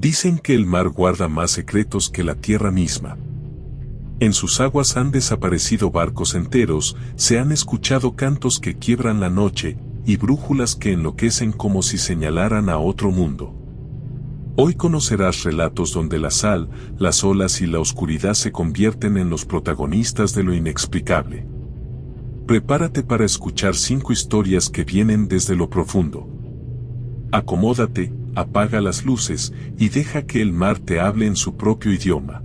Dicen que el mar guarda más secretos que la tierra misma. En sus aguas han desaparecido barcos enteros, se han escuchado cantos que quiebran la noche, y brújulas que enloquecen como si señalaran a otro mundo. Hoy conocerás relatos donde la sal, las olas y la oscuridad se convierten en los protagonistas de lo inexplicable. Prepárate para escuchar 5 historias que vienen desde lo profundo. Acomódate, apaga las luces, y deja que el mar te hable en su propio idioma.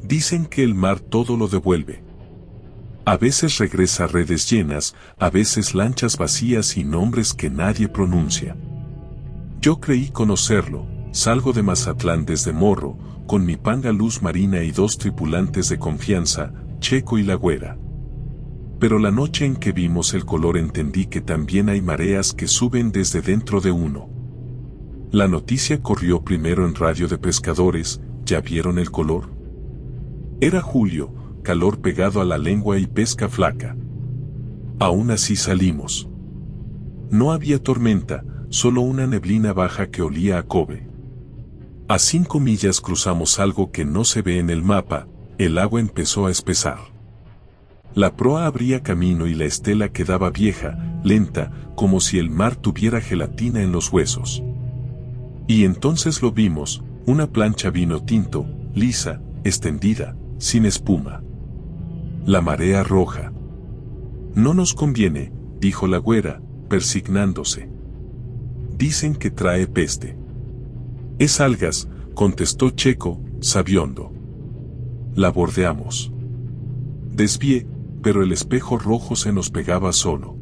Dicen que el mar todo lo devuelve. A veces regresa redes llenas, a veces lanchas vacías y nombres que nadie pronuncia. Yo creí conocerlo, salgo de Mazatlán desde morro, con mi panga Luz Marina y 2 tripulantes de confianza, Checo y la Güera. Pero la noche en que vimos el color entendí que también hay mareas que suben desde dentro de uno. La noticia corrió primero en radio de pescadores, ¿ya vieron el color? Era julio, calor pegado a la lengua y pesca flaca. Aún así salimos. No había tormenta, solo una neblina baja que olía a cobre. A 5 millas cruzamos algo que no se ve en el mapa, el agua empezó a espesar. La proa abría camino y la estela quedaba vieja, lenta, como si el mar tuviera gelatina en los huesos. Y entonces lo vimos, una plancha vino tinto, lisa, extendida, sin espuma. La marea roja. No nos conviene, dijo la Güera, persignándose. Dicen que trae peste. Es algas, contestó Checo, sabiondo. La bordeamos. Desvié, pero el espejo rojo se nos pegaba solo.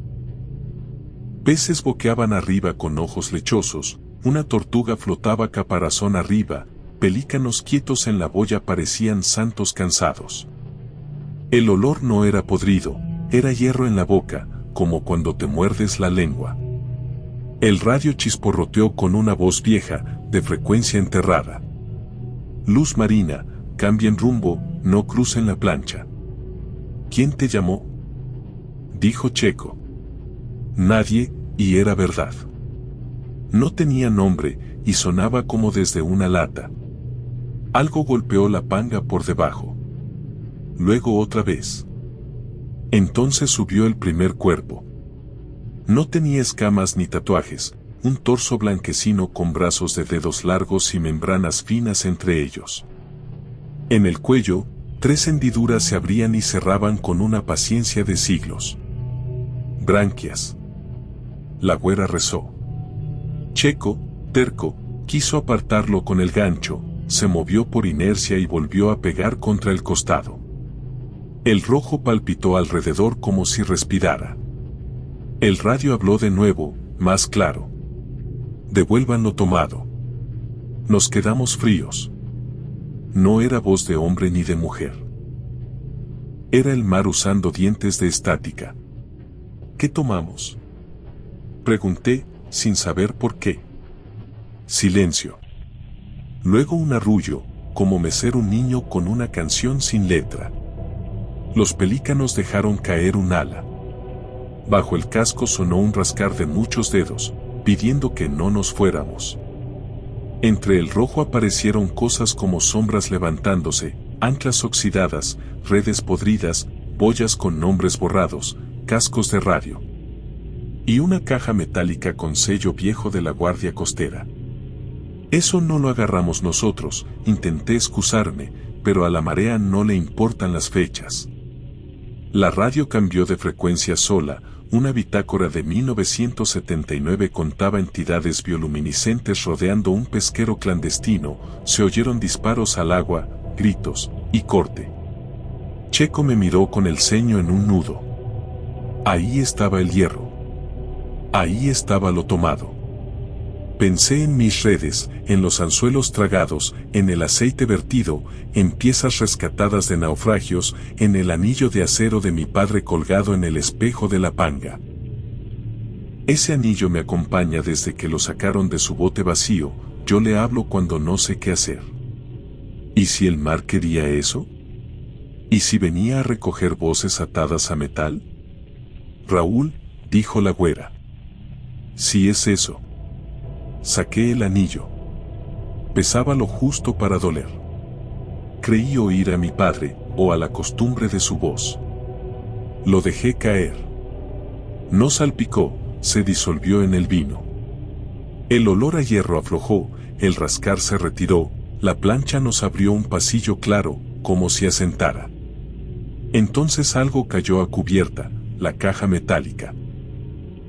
Peces boqueaban arriba con ojos lechosos, una tortuga flotaba caparazón arriba, pelícanos quietos en la boya parecían santos cansados. El olor no era podrido, era hierro en la boca, como cuando te muerdes la lengua. El radio chisporroteó con una voz vieja, de frecuencia enterrada. Luz Marina, cambien rumbo, no crucen la plancha. ¿Quién te llamó? Dijo Checo. Nadie, y era verdad. No tenía nombre, y sonaba como desde una lata. Algo golpeó la panga por debajo. Luego otra vez. Entonces subió el primer cuerpo. No tenía escamas ni tatuajes, un torso blanquecino con brazos de dedos largos y membranas finas entre ellos. En el cuello, 3 hendiduras se abrían y cerraban con una paciencia de siglos. Branquias. La Güera rezó. Checo, terco, quiso apartarlo con el gancho, se movió por inercia y volvió a pegar contra el costado. El rojo palpitó alrededor como si respirara. El radio habló de nuevo, más claro. Devuelvan lo tomado. Nos quedamos fríos. No era voz de hombre ni de mujer. Era el mar usando dientes de estática. ¿Qué tomamos? Pregunté, sin saber por qué. Silencio. Luego un arrullo, como mecer un niño con una canción sin letra. Los pelícanos dejaron caer un ala. Bajo el casco sonó un rascar de muchos dedos, pidiendo que no nos fuéramos. Entre el rojo aparecieron cosas como sombras levantándose, anclas oxidadas, redes podridas, boyas con nombres borrados, cascos de radio. Y una caja metálica con sello viejo de la Guardia Costera. Eso no lo agarramos nosotros, intenté excusarme, pero a la marea no le importan las fechas. La radio cambió de frecuencia sola, una bitácora de 1979 contaba entidades bioluminiscentes rodeando un pesquero clandestino, se oyeron disparos al agua, gritos, y corte. Checo me miró con el ceño en un nudo. Ahí estaba el hierro. Ahí estaba lo tomado. Pensé en mis redes, en los anzuelos tragados, en el aceite vertido, en piezas rescatadas de naufragios, en el anillo de acero de mi padre colgado en el espejo de la panga. Ese anillo me acompaña desde que lo sacaron de su bote vacío, yo le hablo cuando no sé qué hacer. ¿Y si el mar quería eso? ¿Y si venía a recoger voces atadas a metal? Raúl, dijo la Güera. Si es eso. Saqué el anillo. Pesaba lo justo para doler. Creí oír a mi padre, o a la costumbre de su voz. Lo dejé caer. No salpicó, se disolvió en el vino. El olor a hierro aflojó, el rascar se retiró, la plancha nos abrió un pasillo claro, como si asentara. Entonces algo cayó a cubierta, la caja metálica.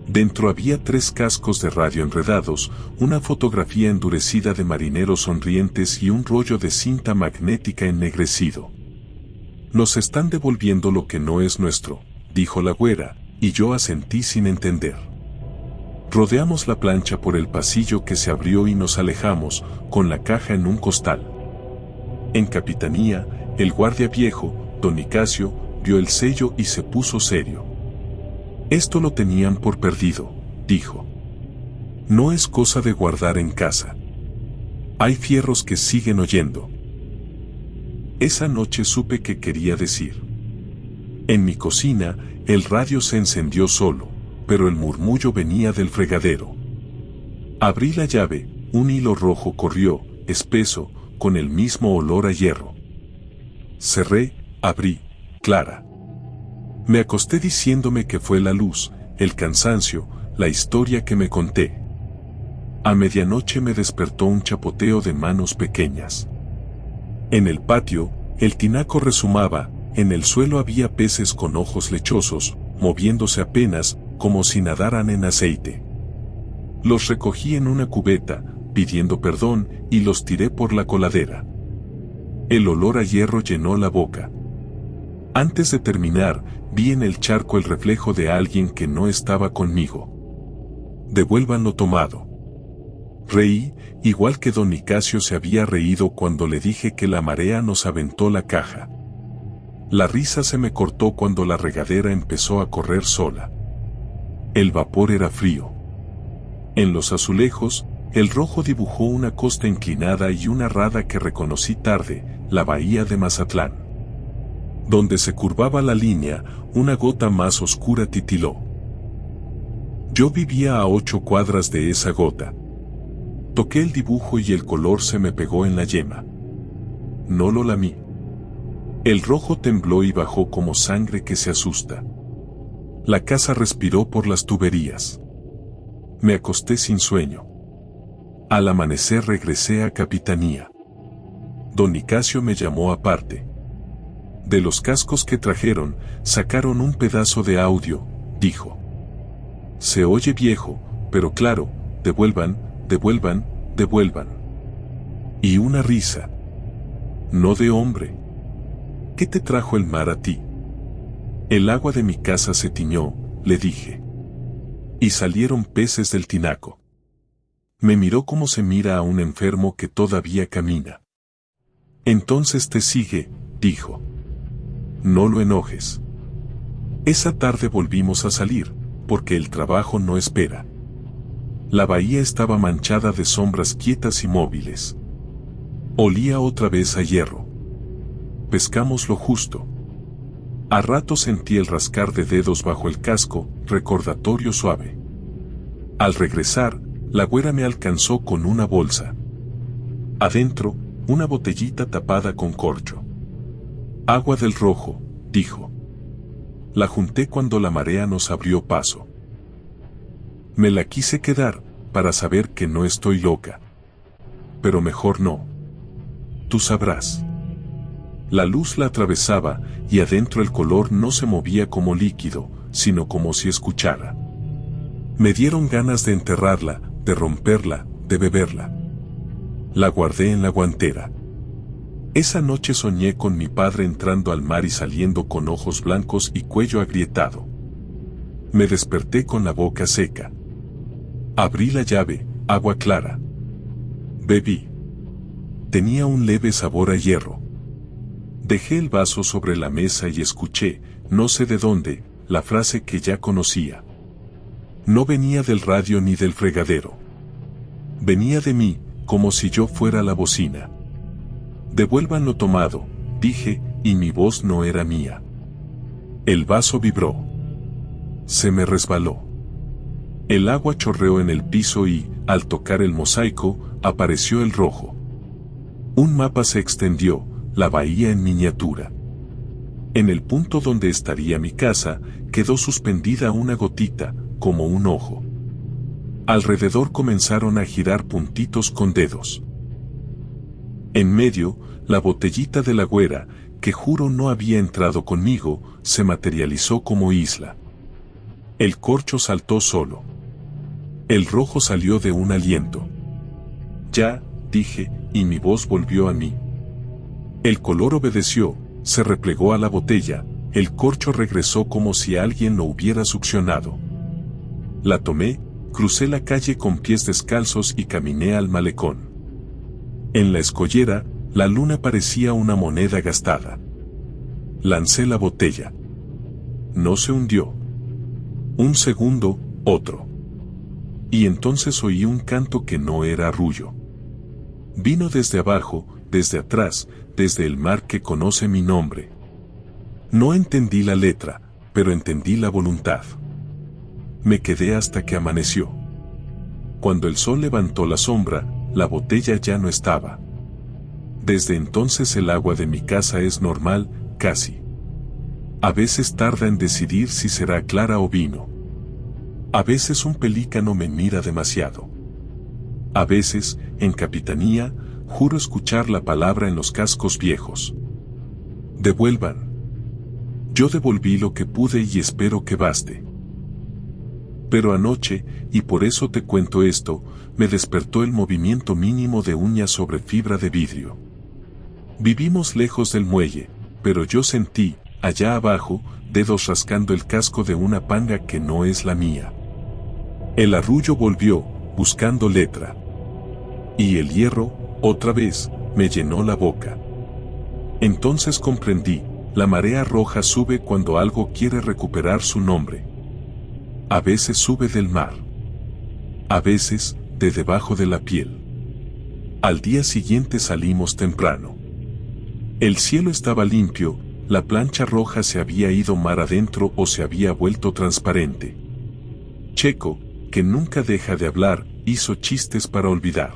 Dentro había 3 cascos de radio enredados, una fotografía endurecida de marineros sonrientes y un rollo de cinta magnética ennegrecido. Nos están devolviendo lo que no es nuestro, dijo la güera, y yo asentí sin entender. Rodeamos la plancha por el pasillo que se abrió y nos alejamos, con la caja en un costal. En capitanía, el guardia viejo, don Nicasio, vio el sello y se puso serio. Esto lo tenían por perdido, dijo. No es cosa de guardar en casa. Hay fierros que siguen oyendo. Esa noche supe qué quería decir. En mi cocina, el radio se encendió solo, pero el murmullo venía del fregadero. Abrí la llave, un hilo rojo corrió, espeso, con el mismo olor a hierro. Cerré, abrí, clara. Me acosté diciéndome que fue la luz, el cansancio, la historia que me conté. A medianoche me despertó un chapoteo de manos pequeñas. En el patio, el tinaco rezumaba, en el suelo había peces con ojos lechosos, moviéndose apenas, como si nadaran en aceite. Los recogí en una cubeta, pidiendo perdón, y los tiré por la coladera. El olor a hierro llenó la boca. Antes de terminar, vi en el charco el reflejo de alguien que no estaba conmigo. Devuelvan lo tomado. Reí, igual que don Nicasio se había reído cuando le dije que la marea nos aventó la caja. La risa se me cortó cuando la regadera empezó a correr sola. El vapor era frío. En los azulejos, el rojo dibujó una costa inclinada y una rada que reconocí tarde, la bahía de Mazatlán. Donde se curvaba la línea, una gota más oscura titiló. Yo vivía a 8 cuadras de esa gota. Toqué el dibujo y el color se me pegó en la yema. No lo lamí. El rojo tembló y bajó como sangre que se asusta. La casa respiró por las tuberías. Me acosté sin sueño. Al amanecer regresé a capitanía. Don Nicasio me llamó aparte. De los cascos que trajeron, sacaron un pedazo de audio, dijo. Se oye viejo, pero claro, devuelvan, devuelvan, devuelvan. Y una risa. No de hombre. ¿Qué te trajo el mar a ti? El agua de mi casa se tiñó, le dije. Y salieron peces del tinaco. Me miró como se mira a un enfermo que todavía camina. Entonces te sigue, dijo. No lo enojes. Esa tarde volvimos a salir, porque el trabajo no espera. La bahía estaba manchada de sombras quietas y móviles. Olía otra vez a hierro. Pescamos lo justo. A rato sentí el rascar de dedos bajo el casco, recordatorio suave. Al regresar, la güera me alcanzó con una bolsa. Adentro, una botellita tapada con corcho. Agua del rojo, dijo. La junté cuando la marea nos abrió paso. Me la quise quedar, para saber que no estoy loca. Pero mejor no. Tú sabrás. La luz la atravesaba, y adentro el color no se movía como líquido, sino como si escuchara. Me dieron ganas de enterrarla, de romperla, de beberla. La guardé en la guantera. Esa noche soñé con mi padre entrando al mar y saliendo con ojos blancos y cuello agrietado. Me desperté con la boca seca. Abrí la llave, agua clara. Bebí. Tenía un leve sabor a hierro. Dejé el vaso sobre la mesa y escuché, no sé de dónde, la frase que ya conocía. No venía del radio ni del fregadero. Venía de mí, como si yo fuera la bocina. Devuelvan lo tomado, dije, y mi voz no era mía. El vaso vibró. Se me resbaló. El agua chorreó en el piso y, al tocar el mosaico, apareció el rojo. Un mapa se extendió, la bahía en miniatura. En el punto donde estaría mi casa, quedó suspendida una gotita, como un ojo. Alrededor comenzaron a girar puntitos con dedos. En medio, la botellita de la güera, que juro no había entrado conmigo, se materializó como isla. El corcho saltó solo. El rojo salió de un aliento. Ya, dije, y mi voz volvió a mí. El color obedeció, se replegó a la botella, el corcho regresó como si alguien lo hubiera succionado. La tomé, crucé la calle con pies descalzos y caminé al malecón. En la escollera, la luna parecía una moneda gastada. Lancé la botella. No se hundió. Un segundo, otro. Y entonces oí un canto que no era arrullo. Vino desde abajo, desde atrás, desde el mar que conoce mi nombre. No entendí la letra, pero entendí la voluntad. Me quedé hasta que amaneció. Cuando el sol levantó la sombra, la botella ya no estaba. Desde entonces el agua de mi casa es normal, casi. A veces tarda en decidir si será clara o vino. A veces un pelícano me mira demasiado. A veces, en Capitanía, juro escuchar la palabra en los cascos viejos. Devuelvan. Yo devolví lo que pude y espero que baste. Pero anoche, y por eso te cuento esto, me despertó el movimiento mínimo de uñas sobre fibra de vidrio. Vivimos lejos del muelle, pero yo sentí, allá abajo, dedos rascando el casco de una panga que no es la mía. El arrullo volvió, buscando letra. Y el hierro, otra vez, me llenó la boca. Entonces comprendí, la marea roja sube cuando algo quiere recuperar su nombre. A veces sube del mar. A veces, de debajo de la piel. Al día siguiente salimos temprano. El cielo estaba limpio, la plancha roja se había ido mar adentro o se había vuelto transparente. Checo, que nunca deja de hablar, hizo chistes para olvidar.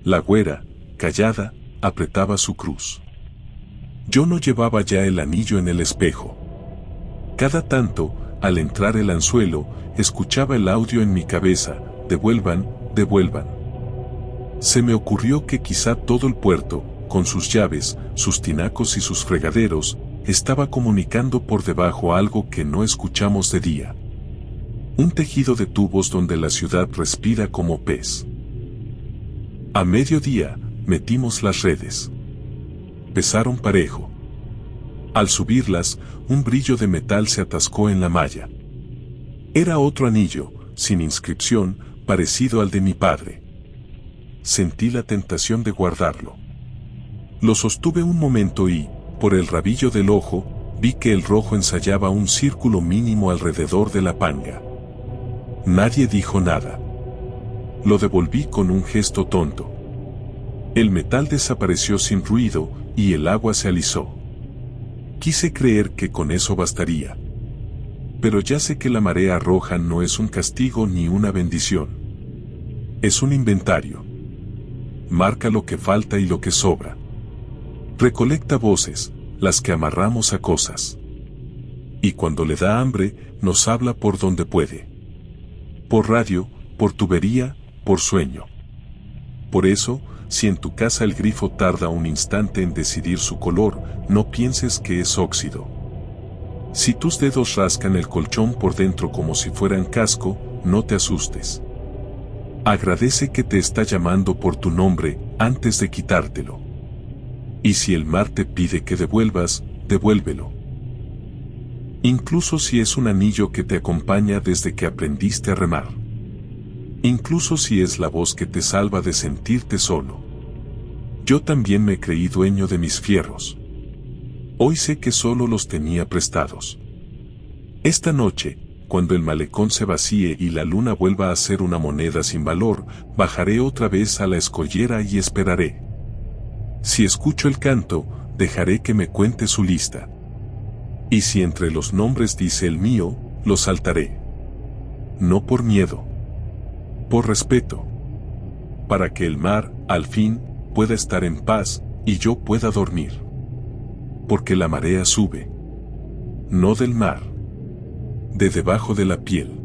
La güera, callada, apretaba su cruz. Yo no llevaba ya el anillo en el espejo. Cada tanto, al entrar el anzuelo, escuchaba el audio en mi cabeza, devuelvan, devuelvan. Se me ocurrió que quizá todo el puerto, con sus llaves, sus tinacos y sus fregaderos, estaba comunicando por debajo algo que no escuchamos de día. Un tejido de tubos donde la ciudad respira como pez. A mediodía, metimos las redes. Pesaron parejo. Al subirlas, un brillo de metal se atascó en la malla. Era otro anillo, sin inscripción, parecido al de mi padre. Sentí la tentación de guardarlo. Lo sostuve un momento y, por el rabillo del ojo, vi que el rojo ensayaba un círculo mínimo alrededor de la panga. Nadie dijo nada. Lo devolví con un gesto tonto. El metal desapareció sin ruido y el agua se alisó. Quise creer que con eso bastaría. Pero ya sé que la marea roja no es un castigo ni una bendición. Es un inventario. Marca lo que falta y lo que sobra. Recolecta voces, las que amarramos a cosas. Y cuando le da hambre, nos habla por donde puede. Por radio, por tubería, por sueño. Por eso, si en tu casa el grifo tarda un instante en decidir su color, no pienses que es óxido. Si tus dedos rascan el colchón por dentro como si fueran casco, no te asustes. Agradece que te está llamando por tu nombre antes de quitártelo. Y si el mar te pide que devuelvas, devuélvelo. Incluso si es un anillo que te acompaña desde que aprendiste a remar. Incluso si es la voz que te salva de sentirte solo. Yo también me creí dueño de mis fierros. Hoy sé que solo los tenía prestados. Esta noche, cuando el malecón se vacíe y la luna vuelva a ser una moneda sin valor, bajaré otra vez a la escollera y esperaré. Si escucho el canto, dejaré que me cuente su lista. Y si entre los nombres dice el mío, lo saltaré. No por miedo. Por respeto. Para que el mar, al fin, pueda estar en paz, y yo pueda dormir. Porque la marea sube. No del mar. De debajo de la piel.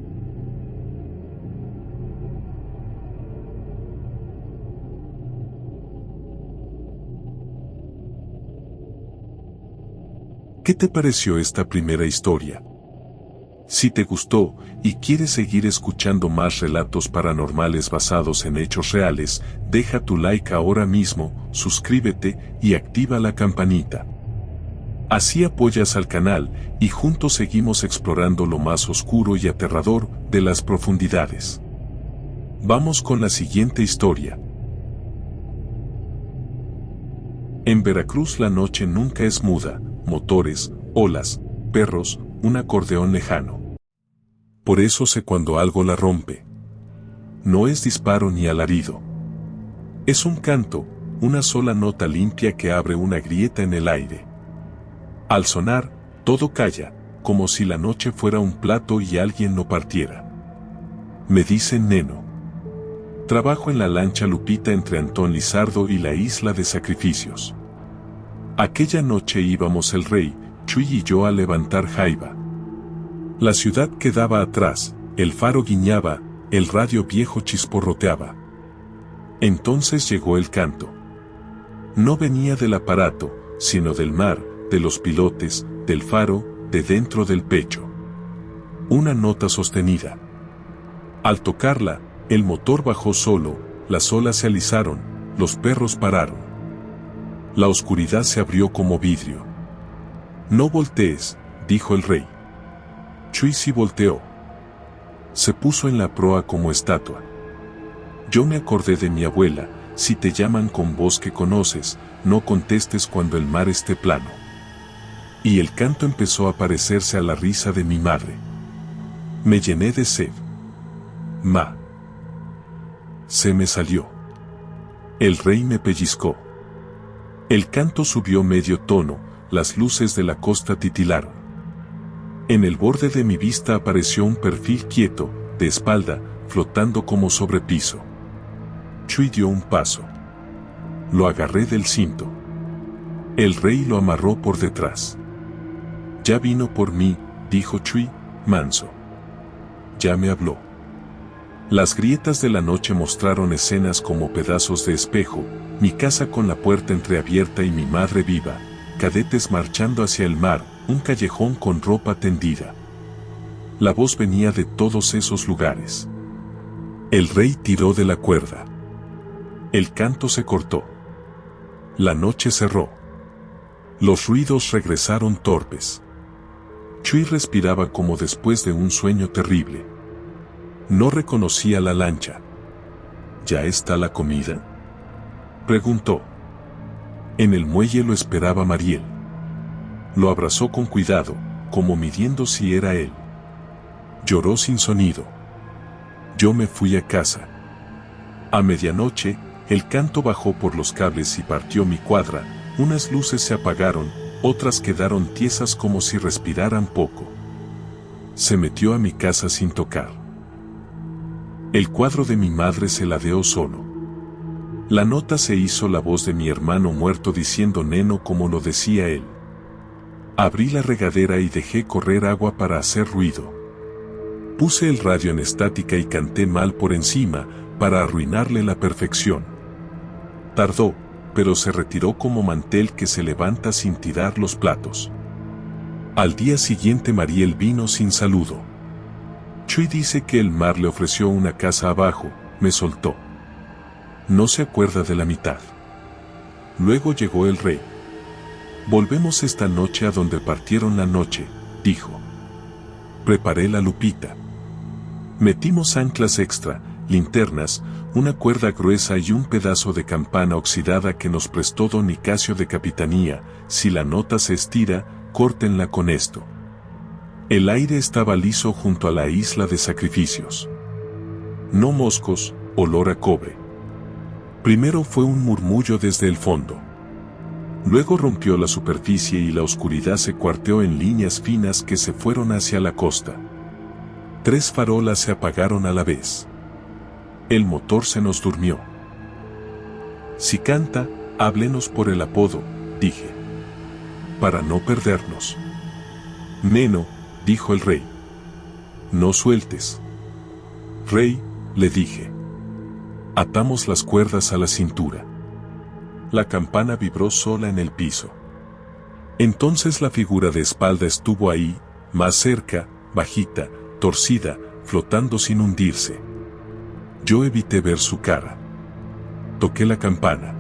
¿Qué te pareció esta primera historia? Si te gustó y quieres seguir escuchando más relatos paranormales basados en hechos reales, deja tu like ahora mismo, suscríbete y activa la campanita. Así apoyas al canal y juntos seguimos explorando lo más oscuro y aterrador de las profundidades. Vamos con la siguiente historia. En Veracruz la noche nunca es muda, motores, olas, perros, un acordeón lejano. Por eso sé cuando algo la rompe. No es disparo ni alarido. Es un canto, una sola nota limpia que abre una grieta en el aire. Al sonar, todo calla, como si la noche fuera un plato y alguien lo partiera. Me dicen Neno. Trabajo en la lancha Lupita entre Antón Lizardo y la isla de Sacrificios. Aquella noche íbamos el rey, Chuy y yo a levantar jaiba. La ciudad quedaba atrás, el faro guiñaba, el radio viejo chisporroteaba. Entonces llegó el canto. No venía del aparato, sino del mar, de los pilotes, del faro, de dentro del pecho. Una nota sostenida. Al tocarla, el motor bajó solo, las olas se alisaron, los perros pararon. La oscuridad se abrió como vidrio. No voltees, dijo el rey. Chuy sí volteó. Se puso en la proa como estatua. Yo me acordé de mi abuela, si te llaman con voz que conoces, no contestes cuando el mar esté plano. Y el canto empezó a parecerse a la risa de mi madre. Me llené de sed. Ma. Se me salió. El rey me pellizcó. El canto subió medio tono, las luces de la costa titilaron. En el borde de mi vista apareció un perfil quieto, de espalda, flotando como sobre piso. Chuy dio un paso. Lo agarré del cinto. El rey lo amarró por detrás. Ya vino por mí, dijo Chuy, manso. Ya me habló. Las grietas de la noche mostraron escenas como pedazos de espejo, mi casa con la puerta entreabierta y mi madre viva, cadetes marchando hacia el mar, un callejón con ropa tendida. La voz venía de todos esos lugares. El rey tiró de la cuerda. El canto se cortó. La noche cerró. Los ruidos regresaron torpes. Chuy respiraba como después de un sueño terrible. No reconocía la lancha. ¿Ya está la comida?, preguntó. En el muelle lo esperaba Mariel. Lo abrazó con cuidado, como midiendo si era él. Lloró sin sonido. Yo me fui a casa. A medianoche, el canto bajó por los cables y partió mi cuadra, unas luces se apagaron, otras quedaron tiesas como si respiraran poco. Se metió a mi casa sin tocar. El cuadro de mi madre se ladeó solo. La nota se hizo la voz de mi hermano muerto diciendo Neno como lo decía él. Abrí la regadera y dejé correr agua para hacer ruido. Puse el radio en estática y canté mal por encima, para arruinarle la perfección. Tardó, pero se retiró como mantel que se levanta sin tirar los platos. Al día siguiente Mariel vino sin saludo. Chuy dice que el mar le ofreció una casa abajo, me soltó. No se acuerda de la mitad. Luego llegó el rey. Volvemos esta noche a donde partieron la noche, dijo. Preparé la Lupita. Metimos anclas extra, linternas, una cuerda gruesa y un pedazo de campana oxidada que nos prestó don Nicasio de Capitanía. Si la nota se estira, córtenla con esto. El aire estaba liso junto a la isla de Sacrificios. No moscos, olor a cobre. Primero fue un murmullo desde el fondo. Luego rompió la superficie y la oscuridad se cuarteó en líneas finas que se fueron hacia la costa. 3 farolas se apagaron a la vez. El motor se nos durmió. Si canta, háblenos por el apodo, dije. Para no perdernos. Neno, dijo el rey. No sueltes. Rey, le dije. Atamos las cuerdas a la cintura. La campana vibró sola en el piso. Entonces la figura de espalda estuvo ahí, más cerca, bajita, torcida, flotando sin hundirse. Yo evité ver su cara. Toqué la campana.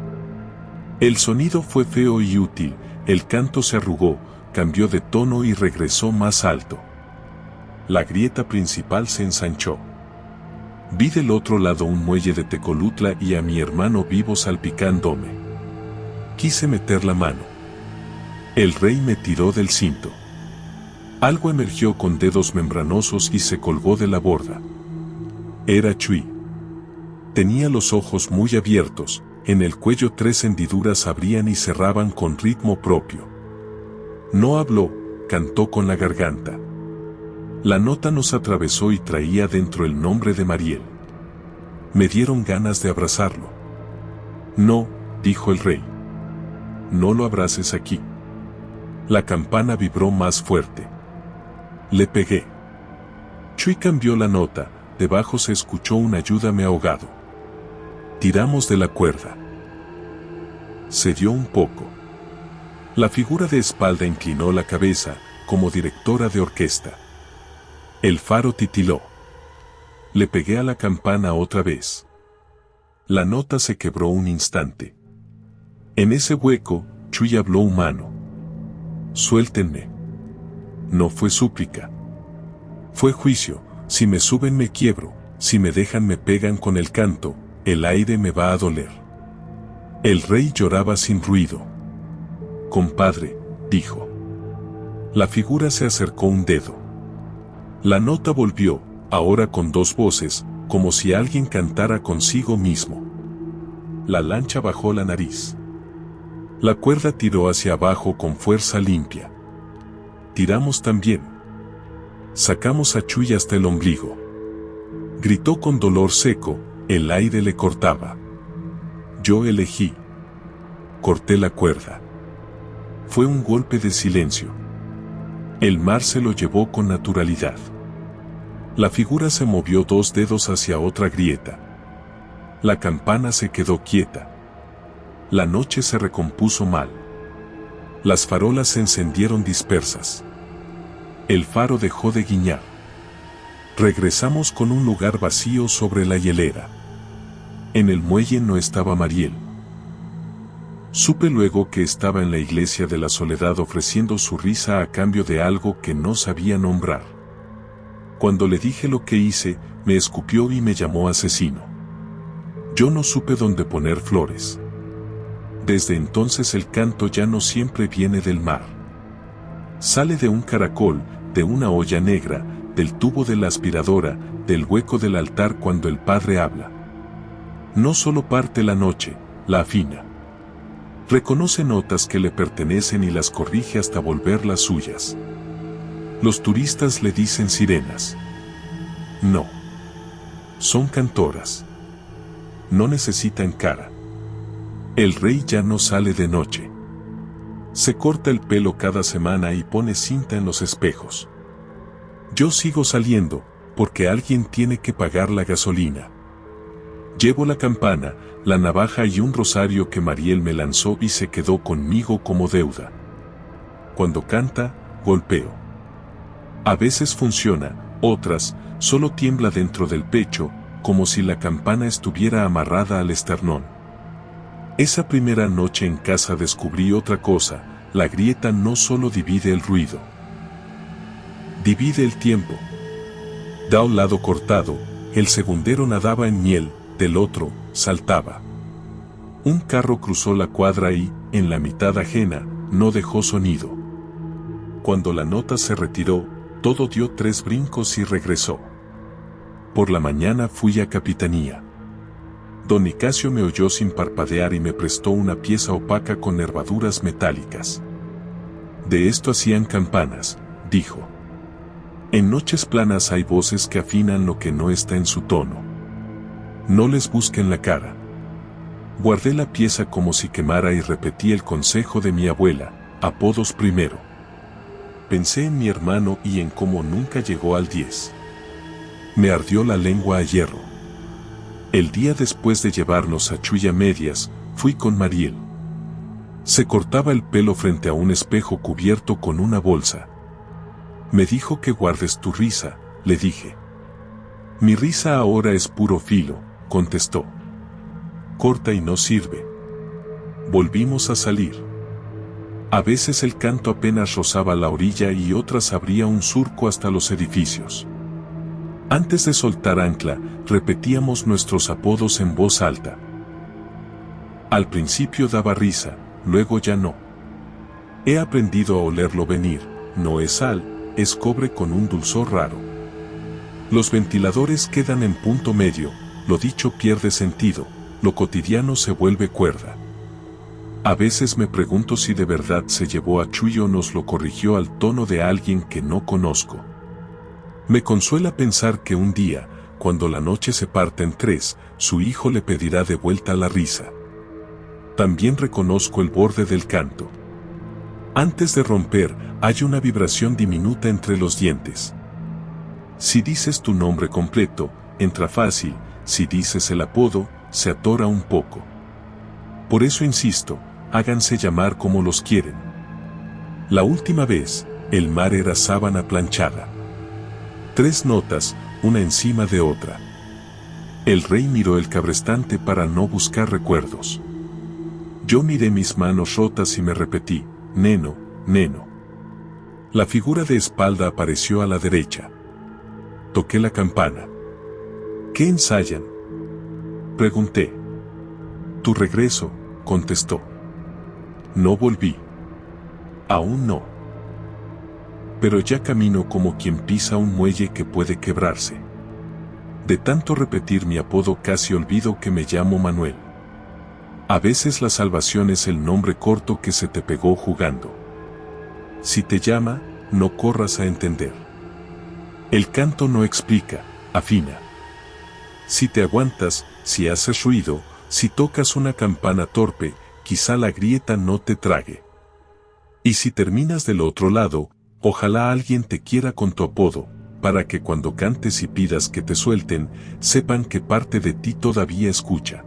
El sonido fue feo y útil, el canto se arrugó, cambió de tono y regresó más alto. La grieta principal se ensanchó. Vi del otro lado un muelle de Tecolutla y a mi hermano vivo salpicándome. Quise meter la mano. El rey me tiró del cinto. Algo emergió con dedos membranosos y se colgó de la borda. Era Chui. Tenía los ojos muy abiertos, en el cuello 3 hendiduras abrían y cerraban con ritmo propio. No habló, cantó con la garganta. La nota nos atravesó y traía dentro el nombre de Mariel. Me dieron ganas de abrazarlo. No, dijo el rey. No lo abraces aquí. La campana vibró más fuerte. Le pegué. Chui cambió la nota, debajo se escuchó un ayúdame ahogado. Tiramos de la cuerda. Se dio un poco. La figura de espalda inclinó la cabeza, como directora de orquesta. El faro titiló. Le pegué a la campana otra vez. La nota se quebró un instante. En ese hueco, Chui habló humano. Suéltenme. No fue súplica. Fue juicio, si me suben me quiebro, si me dejan me pegan con el canto, el aire me va a doler. El rey lloraba sin ruido. Compadre, dijo. La figura se acercó un dedo. La nota volvió, ahora con 2 voces, como si alguien cantara consigo mismo. La lancha bajó la nariz. La cuerda tiró hacia abajo con fuerza limpia. Tiramos también. Sacamos a Chui hasta el ombligo. Gritó con dolor seco, el aire le cortaba. Yo elegí. Corté la cuerda. Fue un golpe de silencio. El mar se lo llevó con naturalidad. La figura se movió 2 dedos hacia otra grieta. La campana se quedó quieta. La noche se recompuso mal. Las farolas se encendieron dispersas. El faro dejó de guiñar. Regresamos con un lugar vacío sobre la hielera. En el muelle no estaba Mariel. Supe luego que estaba en la iglesia de la Soledad ofreciendo su risa a cambio de algo que no sabía nombrar. Cuando le dije lo que hice, me escupió y me llamó asesino. Yo no supe dónde poner flores. Desde entonces el canto ya no siempre viene del mar. Sale de un caracol, de una olla negra, del tubo de la aspiradora, del hueco del altar cuando el Padre habla. No solo parte la noche, la afina. Reconoce notas que le pertenecen y las corrige hasta volverlas suyas. Los turistas le dicen sirenas. No. Son cantoras. No necesitan cara. El rey ya no sale de noche. Se corta el pelo cada semana y pone cinta en los espejos. Yo sigo saliendo, porque alguien tiene que pagar la gasolina. Llevo la campana, la navaja y un rosario que Mariel me lanzó y se quedó conmigo como deuda. Cuando canta, golpeo. A veces funciona, otras, solo tiembla dentro del pecho, como si la campana estuviera amarrada al esternón. Esa primera noche en casa descubrí otra cosa, la grieta no solo divide el ruido. Divide el tiempo. Da un lado cortado, el segundero nadaba en miel, del otro, saltaba. Un carro cruzó la cuadra y, en la mitad ajena, no dejó sonido. Cuando la nota se retiró, todo dio 3 brincos y regresó. Por la mañana fui a Capitanía. Don Nicasio me oyó sin parpadear y me prestó una pieza opaca con nervaduras metálicas. De esto hacían campanas, dijo. En noches planas hay voces que afinan lo que no está en su tono. No les busquen la cara. Guardé la pieza como si quemara y repetí el consejo de mi abuela, apodos primero. Pensé en mi hermano y en cómo nunca llegó al 10. Me ardió la lengua a hierro. El día después de llevarnos a Chuy a medias, fui con Mariel. Se cortaba el pelo frente a un espejo cubierto con una bolsa. Me dijo que guardes tu risa, le dije. Mi risa ahora es puro filo, contestó. Corta y no sirve. Volvimos a salir. A veces el canto apenas rozaba la orilla y otras abría un surco hasta los edificios. Antes de soltar ancla, repetíamos nuestros apodos en voz alta. Al principio daba risa, luego ya no. He aprendido a olerlo venir, no es sal, es cobre con un dulzor raro. Los ventiladores quedan en punto medio, lo dicho pierde sentido, lo cotidiano se vuelve cuerda. A veces me pregunto si de verdad se llevó a Chuy o nos lo corrigió al tono de alguien que no conozco. Me consuela pensar que un día, cuando la noche se parte en tres, su hijo le pedirá de vuelta la risa. También reconozco el borde del canto. Antes de romper, hay una vibración diminuta entre los dientes. Si dices tu nombre completo, entra fácil, si dices el apodo, se atora un poco. Por eso insisto, háganse llamar como los quieren. La última vez, el mar era sábana planchada. 3 notas, una encima de otra. El rey miró el cabrestante para no buscar recuerdos. Yo miré mis manos rotas y me repetí, neno, neno. La figura de espalda apareció a la derecha. Toqué la campana. ¿Qué ensayan?, pregunté. Tu regreso, contestó. No volví. Aún no. Pero ya camino como quien pisa un muelle que puede quebrarse. De tanto repetir mi apodo casi olvido que me llamo Manuel. A veces la salvación es el nombre corto que se te pegó jugando. Si te llama, no corras a entender. El canto no explica, afina. Si te aguantas, si haces ruido, si tocas una campana torpe, quizá la grieta no te trague. Y si terminas del otro lado, ojalá alguien te quiera con tu apodo, para que cuando cantes y pidas que te suelten, sepan que parte de ti todavía escucha.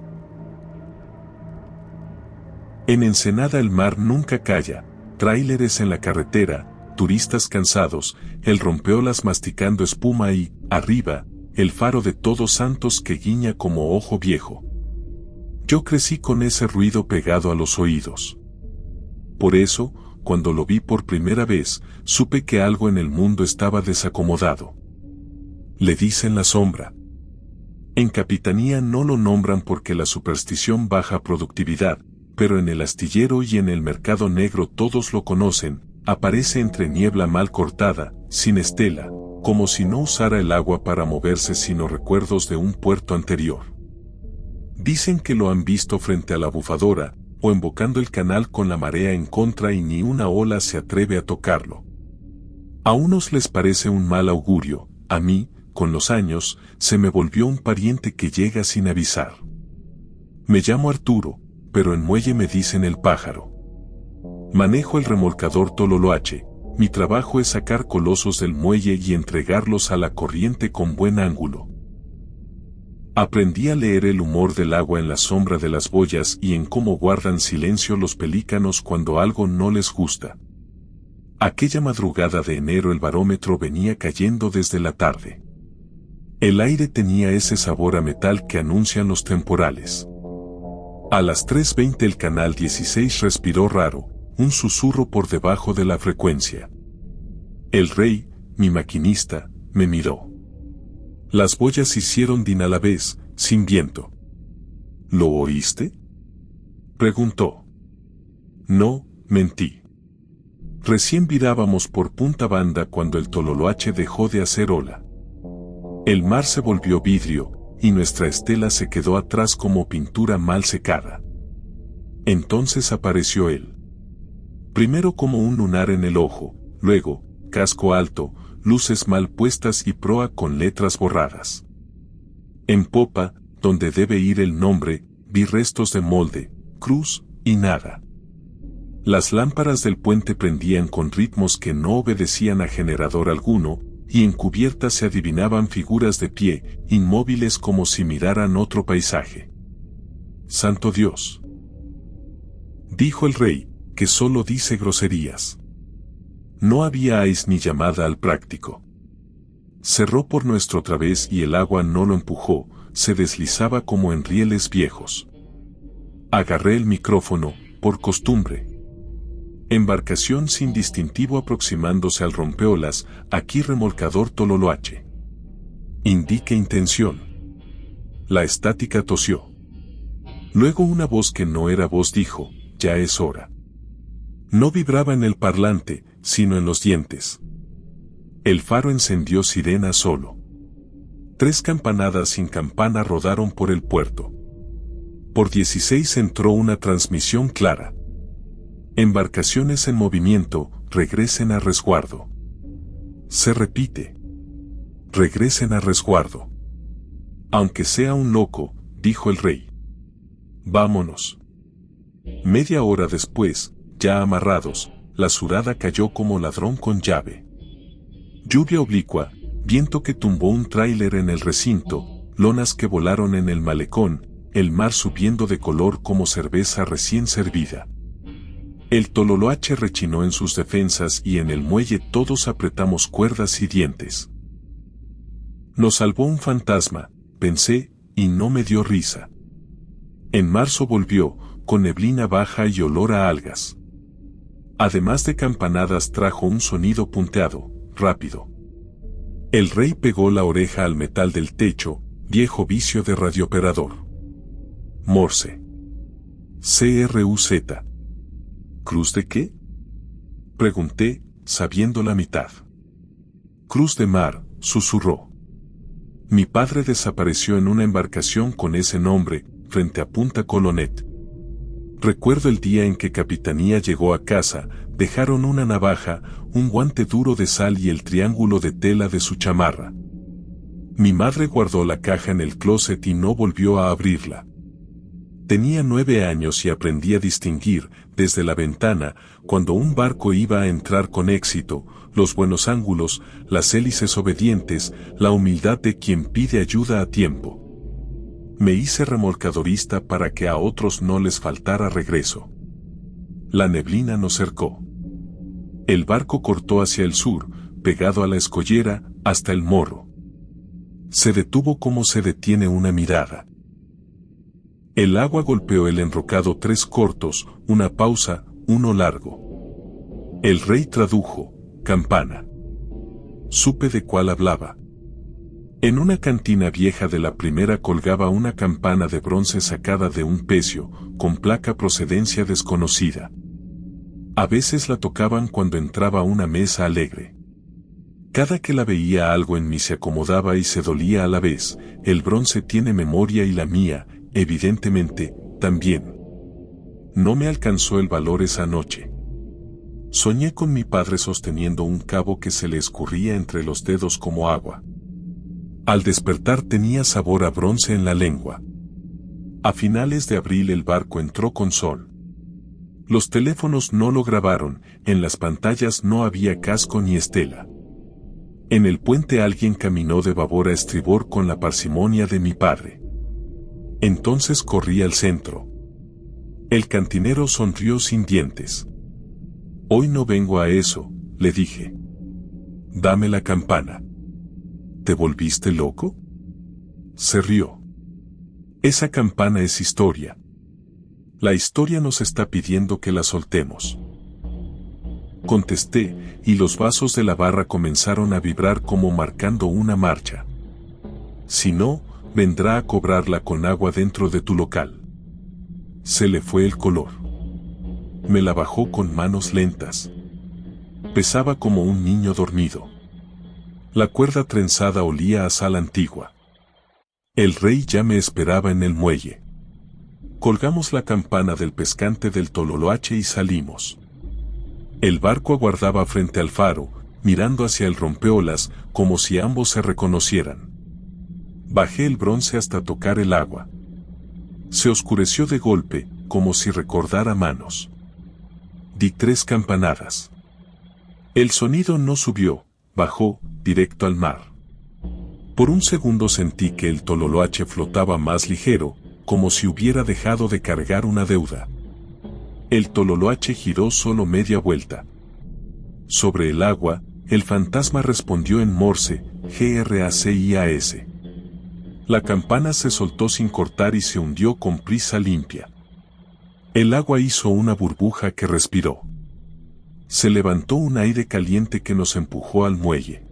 En Ensenada el mar nunca calla, tráileres en la carretera, turistas cansados, el rompeolas masticando espuma y, arriba, el faro de Todos Santos que guiña como ojo viejo. Yo crecí con ese ruido pegado a los oídos. Por eso, cuando lo vi por primera vez, supe que algo en el mundo estaba desacomodado. Le dicen la sombra. En Capitanía no lo nombran porque la superstición baja productividad, pero en el astillero y en el mercado negro todos lo conocen, aparece entre niebla mal cortada, sin estela, como si no usara el agua para moverse sino recuerdos de un puerto anterior. Dicen que lo han visto frente a la bufadora, o embocando el canal con la marea en contra y ni una ola se atreve a tocarlo. A unos les parece un mal augurio, a mí, con los años, se me volvió un pariente que llega sin avisar. Me llamo Arturo, pero en muelle me dicen el pájaro. Manejo el remolcador Tololoache, mi trabajo es sacar colosos del muelle y entregarlos a la corriente con buen ángulo. Aprendí a leer el humor del agua en la sombra de las boyas y en cómo guardan silencio los pelícanos cuando algo no les gusta. Aquella madrugada de enero el barómetro venía cayendo desde la tarde. El aire tenía ese sabor a metal que anuncian los temporales. A las 3:20 el canal 16 respiró raro, un susurro por debajo de la frecuencia. El rey, mi maquinista, me miró. Las boyas hicieron din a la vez, sin viento. ¿Lo oíste?, preguntó. No, mentí. Recién virábamos por punta banda cuando el Tololoache dejó de hacer ola. El mar se volvió vidrio, y nuestra estela se quedó atrás como pintura mal secada. Entonces apareció él. Primero como un lunar en el ojo, luego, casco alto, luces mal puestas y proa con letras borradas. En popa, donde debe ir el nombre, vi restos de molde, cruz y nada. Las lámparas del puente prendían con ritmos que no obedecían a generador alguno, y en cubierta se adivinaban figuras de pie, inmóviles como si miraran otro paisaje. ¡Santo Dios!, dijo el rey, que solo dice groserías. No había ais ni llamada al práctico. Cerró por nuestro través y el agua no lo empujó, se deslizaba como en rieles viejos. Agarré el micrófono, por costumbre. Embarcación sin distintivo aproximándose al rompeolas, aquí remolcador Tololoache. Indique intención. La estática tosió. Luego una voz que no era voz dijo, ya es hora. No vibraba en el parlante, sino en los dientes. El faro encendió sirena solo. 3 campanadas sin campana rodaron por el puerto. Por 16 entró una transmisión clara. Embarcaciones en movimiento, regresen a resguardo. Se repite. Regresen a resguardo. Aunque sea un loco, dijo el rey. Vámonos. Media hora después, ya amarrados, la surada cayó como ladrón con llave. Lluvia oblicua, viento que tumbó un tráiler en el recinto, lonas que volaron en el malecón, el mar subiendo de color como cerveza recién servida. El Tololoache rechinó en sus defensas y en el muelle todos apretamos cuerdas y dientes. Nos salvó un fantasma, pensé, y no me dio risa. En marzo volvió, con neblina baja y olor a algas. Además de campanadas trajo un sonido punteado, rápido. El rey pegó la oreja al metal del techo, viejo vicio de radiooperador. Morse. CRUZ. ¿Cruz de qué?, pregunté, sabiendo la mitad. Cruz de mar, susurró. Mi padre desapareció en una embarcación con ese nombre, frente a Punta Colonet. Recuerdo el día en que Capitanía llegó a casa, dejaron una navaja, un guante duro de sal y el triángulo de tela de su chamarra. Mi madre guardó la caja en el closet y no volvió a abrirla. Tenía 9 años y aprendí a distinguir, desde la ventana, cuando un barco iba a entrar con éxito, los buenos ángulos, las hélices obedientes, la humildad de quien pide ayuda a tiempo. Me hice remolcadorista para que a otros no les faltara regreso. La neblina nos cercó. El barco cortó hacia el sur, pegado a la escollera, hasta el morro. Se detuvo como se detiene una mirada. El agua golpeó el enrocado 3 cortos, una pausa, uno largo. El rey tradujo, campana. Supe de cuál hablaba. En una cantina vieja de la primera colgaba una campana de bronce sacada de un pecio, con placa procedencia desconocida. A veces la tocaban cuando entraba a una mesa alegre. Cada que la veía algo en mí se acomodaba y se dolía a la vez. El bronce tiene memoria y la mía, evidentemente, también. No me alcanzó el valor esa noche. Soñé con mi padre sosteniendo un cabo que se le escurría entre los dedos como agua. Al despertar tenía sabor a bronce en la lengua. A finales de abril el barco entró con sol. Los teléfonos no lo grabaron, en las pantallas no había casco ni estela. En el puente alguien caminó de babor a estribor con la parsimonia de mi padre. Entonces corrí al centro. El cantinero sonrió sin dientes. Hoy no vengo a eso, le dije. Dame la campana. ¿Te volviste loco? Se rió. Esa campana es historia. La historia nos está pidiendo que la soltemos. Contesté, y los vasos de la barra comenzaron a vibrar como marcando una marcha. Si no, vendrá a cobrarla con agua dentro de tu local. Se le fue el color. Me la bajó con manos lentas. Pesaba como un niño dormido. La cuerda trenzada olía a sal antigua. El rey ya me esperaba en el muelle. Colgamos la campana del pescante del Tololoache y salimos. El barco aguardaba frente al faro, mirando hacia el rompeolas como si ambos se reconocieran. Bajé el bronce hasta tocar el agua. Se oscureció de golpe, como si recordara manos. Di 3 campanadas. El sonido no subió, bajó, directo al mar. Por un segundo sentí que el tololoache flotaba más ligero, como si hubiera dejado de cargar una deuda. El tololoache giró solo media vuelta. Sobre el agua, el fantasma respondió en morse, GRACIAS. La campana se soltó sin cortar y se hundió con prisa limpia. El agua hizo una burbuja que respiró. Se levantó un aire caliente que nos empujó al muelle.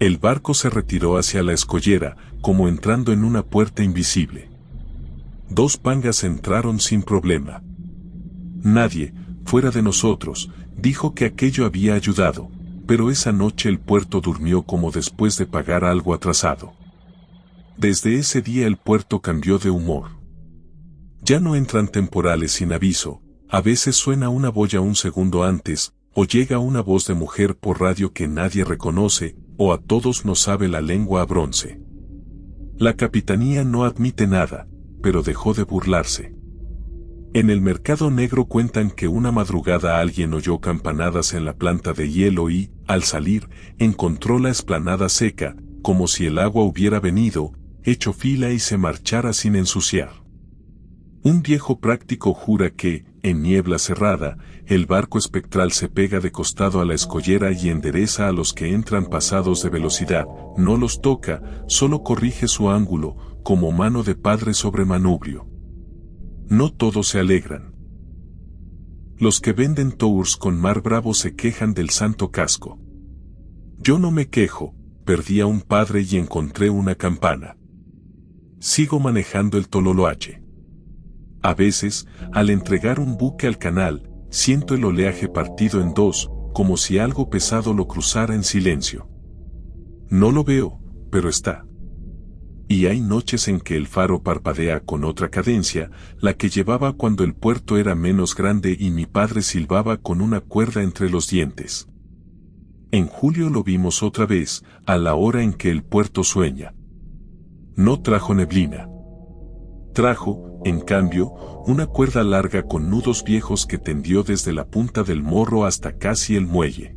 El barco se retiró hacia la escollera, como entrando en una puerta invisible. 2 pangas entraron sin problema. Nadie, fuera de nosotros, dijo que aquello había ayudado, pero esa noche el puerto durmió como después de pagar algo atrasado. Desde ese día el puerto cambió de humor. Ya no entran temporales sin aviso, a veces suena una boya un segundo antes, o llega una voz de mujer por radio que nadie reconoce, o a todos nos sabe la lengua a bronce. La capitanía no admite nada, pero dejó de burlarse. En el mercado negro cuentan que una madrugada alguien oyó campanadas en la planta de hielo y, al salir, encontró la explanada seca, como si el agua hubiera venido, hecho fila y se marchara sin ensuciar. Un viejo práctico jura que, en niebla cerrada, el barco espectral se pega de costado a la escollera y endereza a los que entran pasados de velocidad, no los toca, solo corrige su ángulo, como mano de padre sobre manubrio. No todos se alegran. Los que venden tours con mar bravo se quejan del santo casco. Yo no me quejo, perdí a un padre y encontré una campana. Sigo manejando el tololoache. A veces, al entregar un buque al canal, siento el oleaje partido en 2, como si algo pesado lo cruzara en silencio. No lo veo, pero está. Y hay noches en que el faro parpadea con otra cadencia, la que llevaba cuando el puerto era menos grande y mi padre silbaba con una cuerda entre los dientes. En julio lo vimos otra vez, a la hora en que el puerto sueña. No trajo neblina. Trajo, en cambio, una cuerda larga con nudos viejos que tendió desde la punta del morro hasta casi el muelle.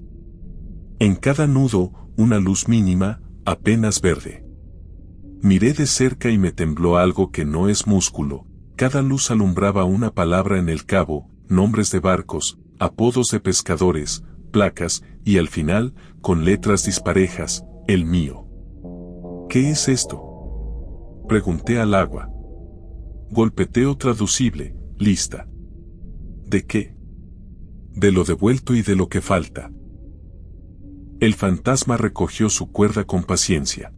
En cada nudo, una luz mínima, apenas verde. Miré de cerca y me tembló algo que no es músculo. Cada luz alumbraba una palabra en el cabo, nombres de barcos, apodos de pescadores, placas, y al final, con letras disparejas, el mío. ¿Qué es esto?, pregunté al agua. Golpeteo traducible, lista. ¿De qué? De lo devuelto y de lo que falta. El fantasma recogió su cuerda con paciencia.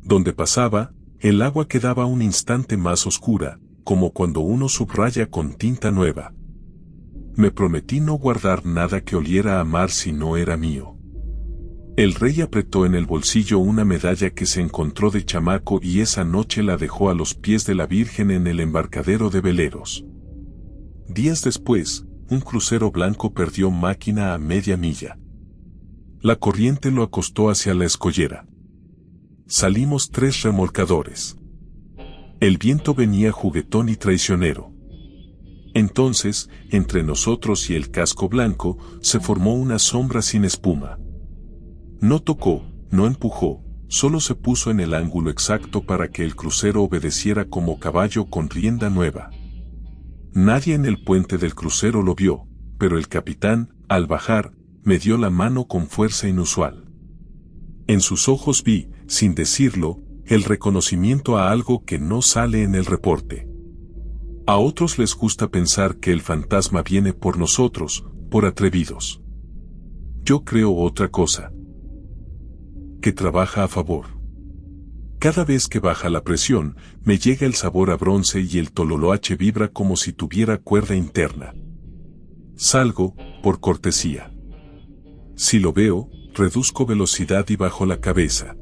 Donde pasaba, el agua quedaba un instante más oscura, como cuando uno subraya con tinta nueva. Me prometí no guardar nada que oliera a mar si no era mío. El rey apretó en el bolsillo una medalla que se encontró de chamaco y esa noche la dejó a los pies de la Virgen en el embarcadero de veleros. Días después, un crucero blanco perdió máquina a media milla. La corriente lo acostó hacia la escollera. Salimos 3 remolcadores. El viento venía juguetón y traicionero. Entonces, entre nosotros y el casco blanco, se formó una sombra sin espuma. No tocó, no empujó, solo se puso en el ángulo exacto para que el crucero obedeciera como caballo con rienda nueva. Nadie en el puente del crucero lo vio, pero el capitán, al bajar, me dio la mano con fuerza inusual. En sus ojos vi, sin decirlo, el reconocimiento a algo que no sale en el reporte. A otros les gusta pensar que el fantasma viene por nosotros, por atrevidos. Yo creo otra cosa. Que trabaja a favor. Cada vez que baja la presión, me llega el sabor a bronce y el tololoache vibra como si tuviera cuerda interna. Salgo, por cortesía. Si lo veo, reduzco velocidad y bajo la cabeza.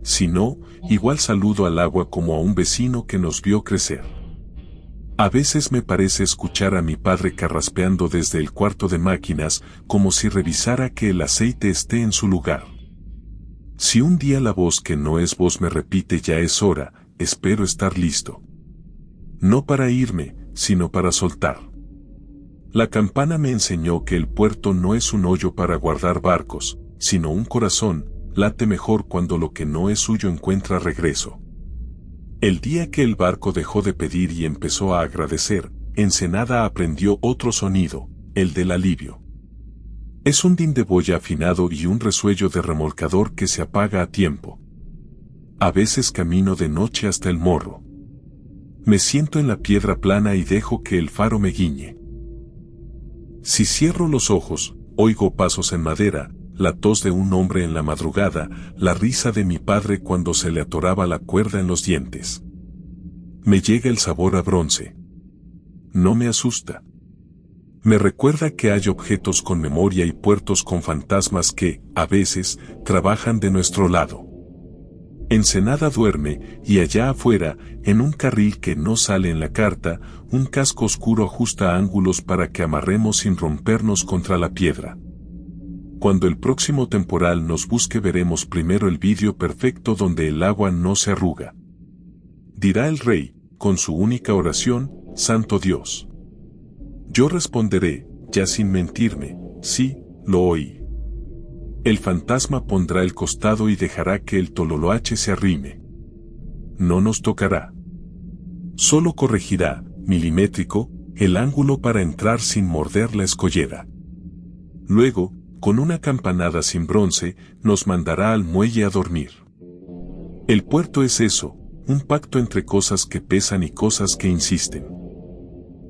Si no, igual saludo al agua como a un vecino que nos vio crecer. A veces me parece escuchar a mi padre carraspeando desde el cuarto de máquinas, como si revisara que el aceite esté en su lugar. Si un día la voz que no es voz me repite ya es hora, espero estar listo. No para irme, sino para soltar. La campana me enseñó que el puerto no es un hoyo para guardar barcos, sino un corazón, late mejor cuando lo que no es suyo encuentra regreso. El día que el barco dejó de pedir y empezó a agradecer, Ensenada aprendió otro sonido, el del alivio. Es un din de boya afinado y un resuello de remolcador que se apaga a tiempo. A veces camino de noche hasta el morro. Me siento en la piedra plana y dejo que el faro me guiñe. Si cierro los ojos, oigo pasos en madera, la tos de un hombre en la madrugada, la risa de mi padre cuando se le atoraba la cuerda en los dientes. Me llega el sabor a bronce. No me asusta. Me recuerda que hay objetos con memoria y puertos con fantasmas que, a veces, trabajan de nuestro lado. Ensenada duerme, y allá afuera, en un carril que no sale en la carta, un casco oscuro ajusta ángulos para que amarremos sin rompernos contra la piedra. Cuando el próximo temporal nos busque veremos primero el vidrio perfecto donde el agua no se arruga. Dirá el rey, con su única oración, Santo Dios. Yo responderé, ya sin mentirme, sí, lo oí. El fantasma pondrá el costado y dejará que el tololoache se arrime. No nos tocará. Solo corregirá, milimétrico, el ángulo para entrar sin morder la escollera. Luego, con una campanada sin bronce, nos mandará al muelle a dormir. El puerto es eso, un pacto entre cosas que pesan y cosas que insisten.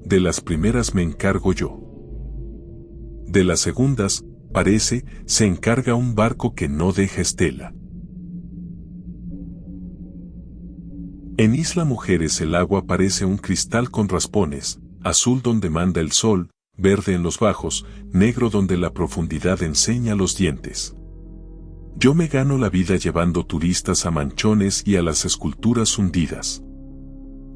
De las primeras me encargo yo. De las segundas, parece, se encarga un barco que no deja estela. En Isla Mujeres el agua parece un cristal con raspones, azul donde manda el sol, verde en los bajos, negro donde la profundidad enseña los dientes. Yo me gano la vida llevando turistas a manchones y a las esculturas hundidas.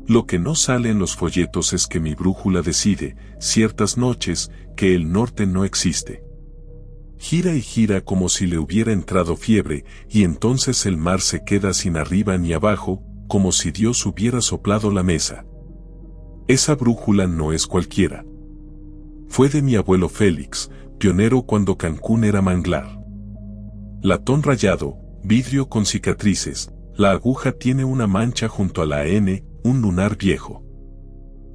Lo que no sale en los folletos es que mi brújula decide, ciertas noches, que el norte no existe. Gira y gira como si le hubiera entrado fiebre, y entonces el mar se queda sin arriba ni abajo, como si Dios hubiera soplado la mesa. Esa brújula no es cualquiera. Fue de mi abuelo Félix, pionero cuando Cancún era manglar. Latón rayado, vidrio con cicatrices, la aguja tiene una mancha junto a la N, un lunar viejo.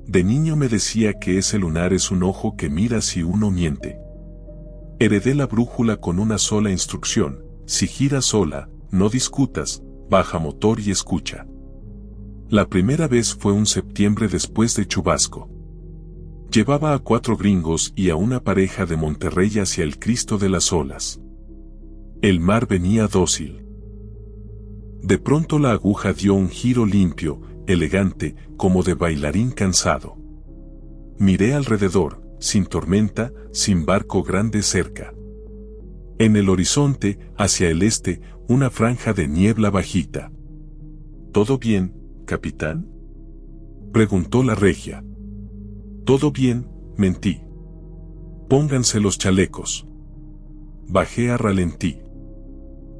De niño me decía que ese lunar es un ojo que mira si uno miente. Heredé la brújula con una sola instrucción, si gira sola, no discutas, baja motor y escucha. La primera vez fue un septiembre después de chubasco. Llevaba a 4 gringos y a una pareja de Monterrey hacia el Cristo de las Olas. El mar venía dócil. De pronto la aguja dio un giro limpio, elegante, como de bailarín cansado. Miré alrededor, sin tormenta, sin barco grande cerca. En el horizonte, hacia el este, una franja de niebla bajita. ¿Todo bien, capitán?, preguntó la regia. Todo bien, mentí. Pónganse los chalecos. Bajé a ralentí.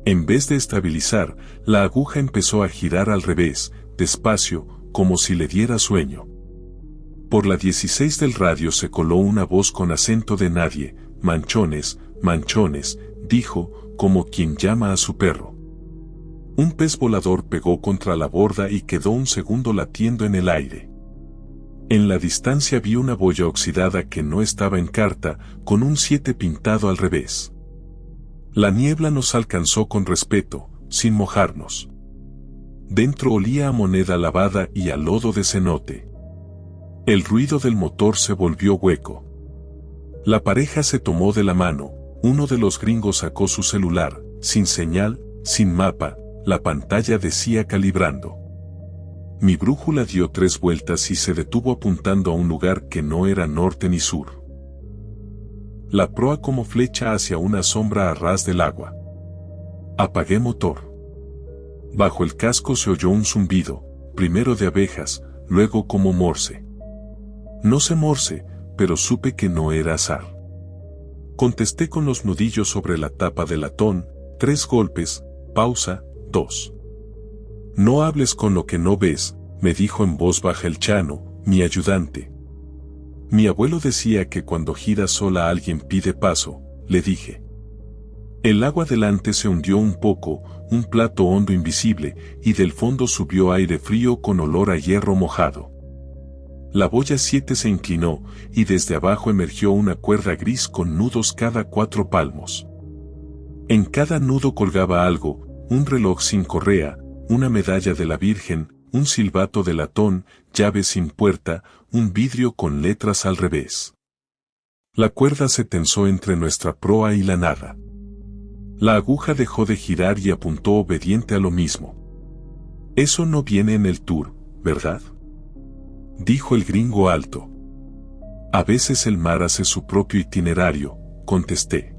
En vez de estabilizar, la aguja empezó a girar al revés, despacio, como si le diera sueño. Por la 16 del radio se coló una voz con acento de nadie, manchones, manchones, dijo, como quien llama a su perro. Un pez volador pegó contra la borda y quedó un segundo latiendo en el aire. En la distancia vi una boya oxidada que no estaba en carta, con un 7 pintado al revés. La niebla nos alcanzó con respeto, sin mojarnos. Dentro olía a moneda lavada y a lodo de cenote. El ruido del motor se volvió hueco. La pareja se tomó de la mano, uno de los gringos sacó su celular, sin señal, sin mapa, la pantalla decía calibrando. Mi brújula dio 3 vueltas y se detuvo apuntando a un lugar que no era norte ni sur. La proa como flecha hacia una sombra a ras del agua. Apagué motor. Bajo el casco se oyó un zumbido, primero de abejas, luego como morse. No sé Morse, pero supe que no era azar. Contesté con los nudillos sobre la tapa del latón, 3 golpes, pausa, 2. No hables con lo que no ves, me dijo en voz baja el Chano, mi ayudante. Mi abuelo decía que cuando gira sola alguien pide paso, le dije. El agua delante se hundió un poco, un plato hondo invisible, y del fondo subió aire frío con olor a hierro mojado. La boya 7 se inclinó, y desde abajo emergió una cuerda gris con nudos cada 4 palmos. En cada nudo colgaba algo, un reloj sin correa, una medalla de la Virgen, un silbato de latón, llave sin puerta, un vidrio con letras al revés. La cuerda se tensó entre nuestra proa y la nada. La aguja dejó de girar y apuntó obediente a lo mismo. Eso no viene en el tour, ¿verdad?, dijo el gringo alto. A veces el mar hace su propio itinerario, contesté.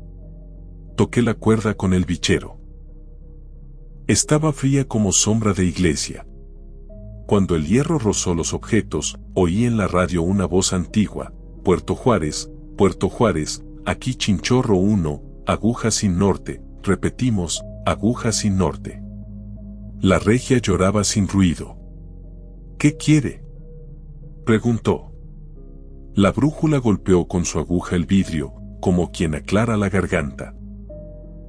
Toqué la cuerda con el bichero. Estaba fría como sombra de iglesia. Cuando el hierro rozó los objetos, oí en la radio una voz antigua: Puerto Juárez, aquí Chinchorro 1, aguja sin norte. Repetimos, aguja sin norte. La regia lloraba sin ruido. ¿Qué quiere?, preguntó. La brújula golpeó con su aguja el vidrio, como quien aclara la garganta.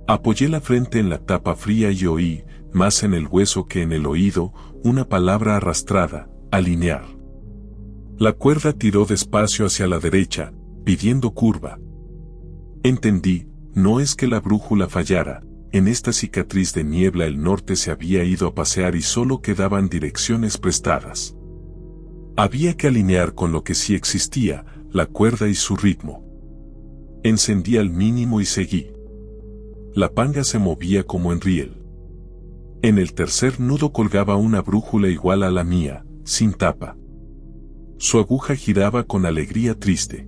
Apoyé la frente en la tapa fría y oí, más en el hueso que en el oído, una palabra arrastrada: alinear. La cuerda tiró despacio hacia la derecha, pidiendo curva. Entendí, no es que la brújula fallara, en esta cicatriz de niebla el norte se había ido a pasear y solo quedaban direcciones prestadas. Había que alinear con lo que sí existía, la cuerda y su ritmo. Encendí al mínimo y seguí. La panga se movía como en riel. En el tercer nudo colgaba una brújula igual a la mía, sin tapa. Su aguja giraba con alegría triste.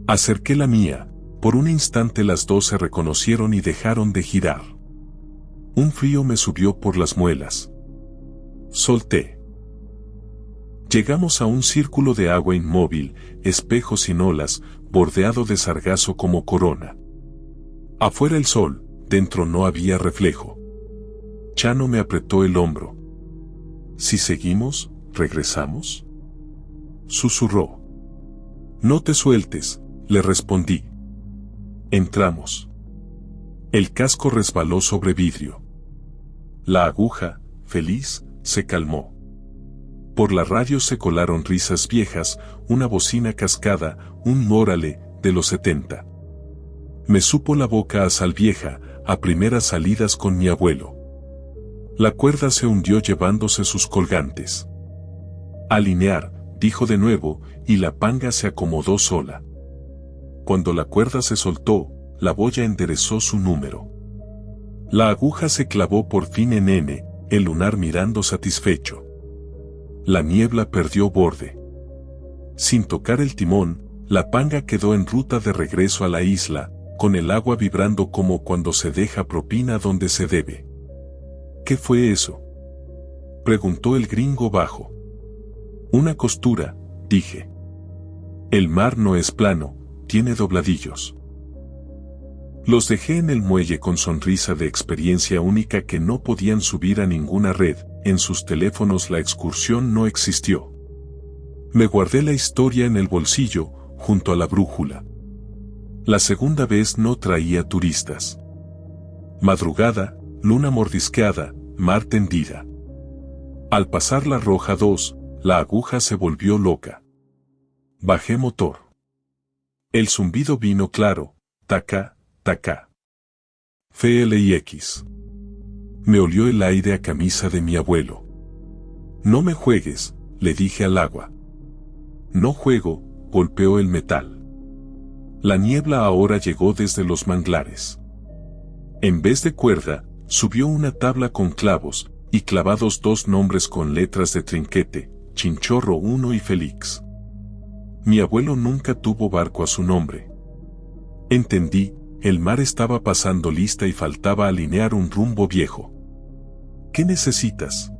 Acerqué la mía. Por un instante las dos se reconocieron y dejaron de girar. Un frío me subió por las muelas. Solté. Llegamos a un círculo de agua inmóvil, espejo sin olas, bordeado de sargazo como corona. Afuera el sol, dentro no había reflejo. Chano me apretó el hombro. «Si seguimos, regresamos», susurró. «No te sueltes», le respondí. Entramos. El casco resbaló sobre vidrio. La aguja, feliz, se calmó. Por la radio se colaron risas viejas, una bocina cascada, un órale, de los 70. Me supo la boca a sal vieja, a primeras salidas con mi abuelo. La cuerda se hundió llevándose sus colgantes. Alinear, dijo de nuevo, y la panga se acomodó sola. Cuando la cuerda se soltó, la boya enderezó su número. La aguja se clavó por fin en N, el lunar mirando satisfecho. La niebla perdió borde. Sin tocar el timón, la panga quedó en ruta de regreso a la isla, con el agua vibrando como cuando se deja propina donde se debe. ¿Qué fue eso?, preguntó el gringo bajo. Una costura, dije. El mar no es plano, tiene dobladillos. Los dejé en el muelle con sonrisa de experiencia única que no podían subir a ninguna red, en sus teléfonos la excursión no existió. Me guardé la historia en el bolsillo, junto a la brújula. La segunda vez no traía turistas. Madrugada, luna mordisqueada, mar tendida. Al pasar la roja 2, la aguja se volvió loca. Bajé motor. El zumbido vino claro, taca, taca. FLIX. Me olió el aire a camisa de mi abuelo. No me juegues, le dije al agua. No juego, golpeó el metal. La niebla ahora llegó desde los manglares. En vez de cuerda, subió una tabla con clavos, y clavados 2 nombres con letras de trinquete, Chinchorro 1 y Félix. Mi abuelo nunca tuvo barco a su nombre. Entendí, el mar estaba pasando lista y faltaba alinear un rumbo viejo. ¿Qué necesitas?,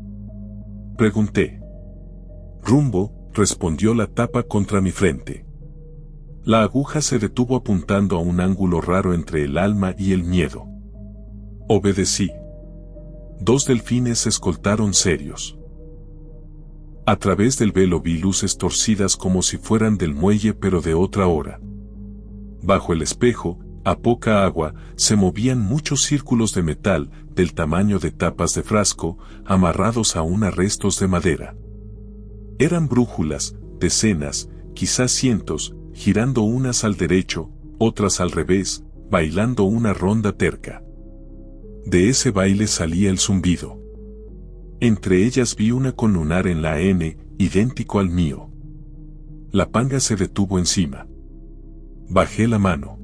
pregunté. Rumbo, respondió la tapa contra mi frente. La aguja se detuvo apuntando a un ángulo raro entre el alma y el miedo. Obedecí. 2 delfines se escoltaron serios. A través del velo vi luces torcidas como si fueran del muelle pero de otra hora. Bajo el espejo, a poca agua, se movían muchos círculos de metal, del tamaño de tapas de frasco, amarrados a arrestos de madera. Eran brújulas, decenas, quizás cientos, girando unas al derecho, otras al revés, bailando una ronda terca. De ese baile salía el zumbido. Entre ellas vi una con lunar en la N, idéntico al mío. La panga se detuvo encima. Bajé la mano.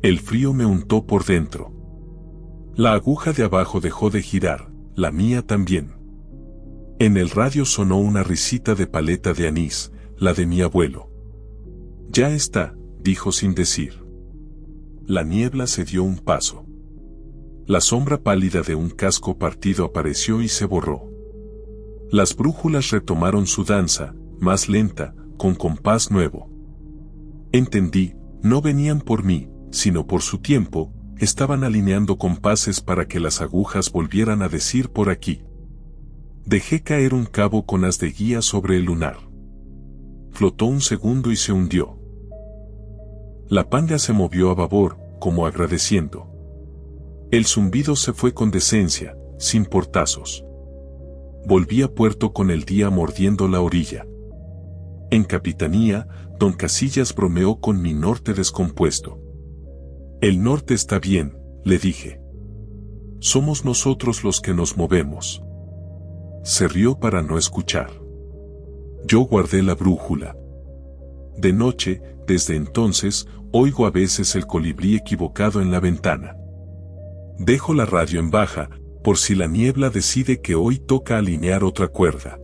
El frío me untó por dentro. La aguja de abajo dejó de girar, la mía también. En el radio sonó una risita de paleta de anís, la de mi abuelo. Ya está, dijo sin decir. La niebla se dio un paso. La sombra pálida de un casco partido apareció y se borró. Las brújulas retomaron su danza, más lenta, con compás nuevo. Entendí, no venían por mí, sino por su tiempo, estaban alineando compases para que las agujas volvieran a decir por aquí. Dejé caer un cabo con haz de guía sobre el lunar. Flotó un segundo y se hundió. La panga se movió a babor, como agradeciendo. El zumbido se fue con decencia, sin portazos. Volví a puerto con el día mordiendo la orilla. En capitanía, don Casillas bromeó con mi norte descompuesto. El norte está bien, le dije. Somos nosotros los que nos movemos. Se rió para no escuchar. Yo guardé la brújula. De noche, desde entonces, oigo a veces el colibrí equivocado en la ventana. Dejo la radio en baja, por si la niebla decide que hoy toca alinear otra cuerda.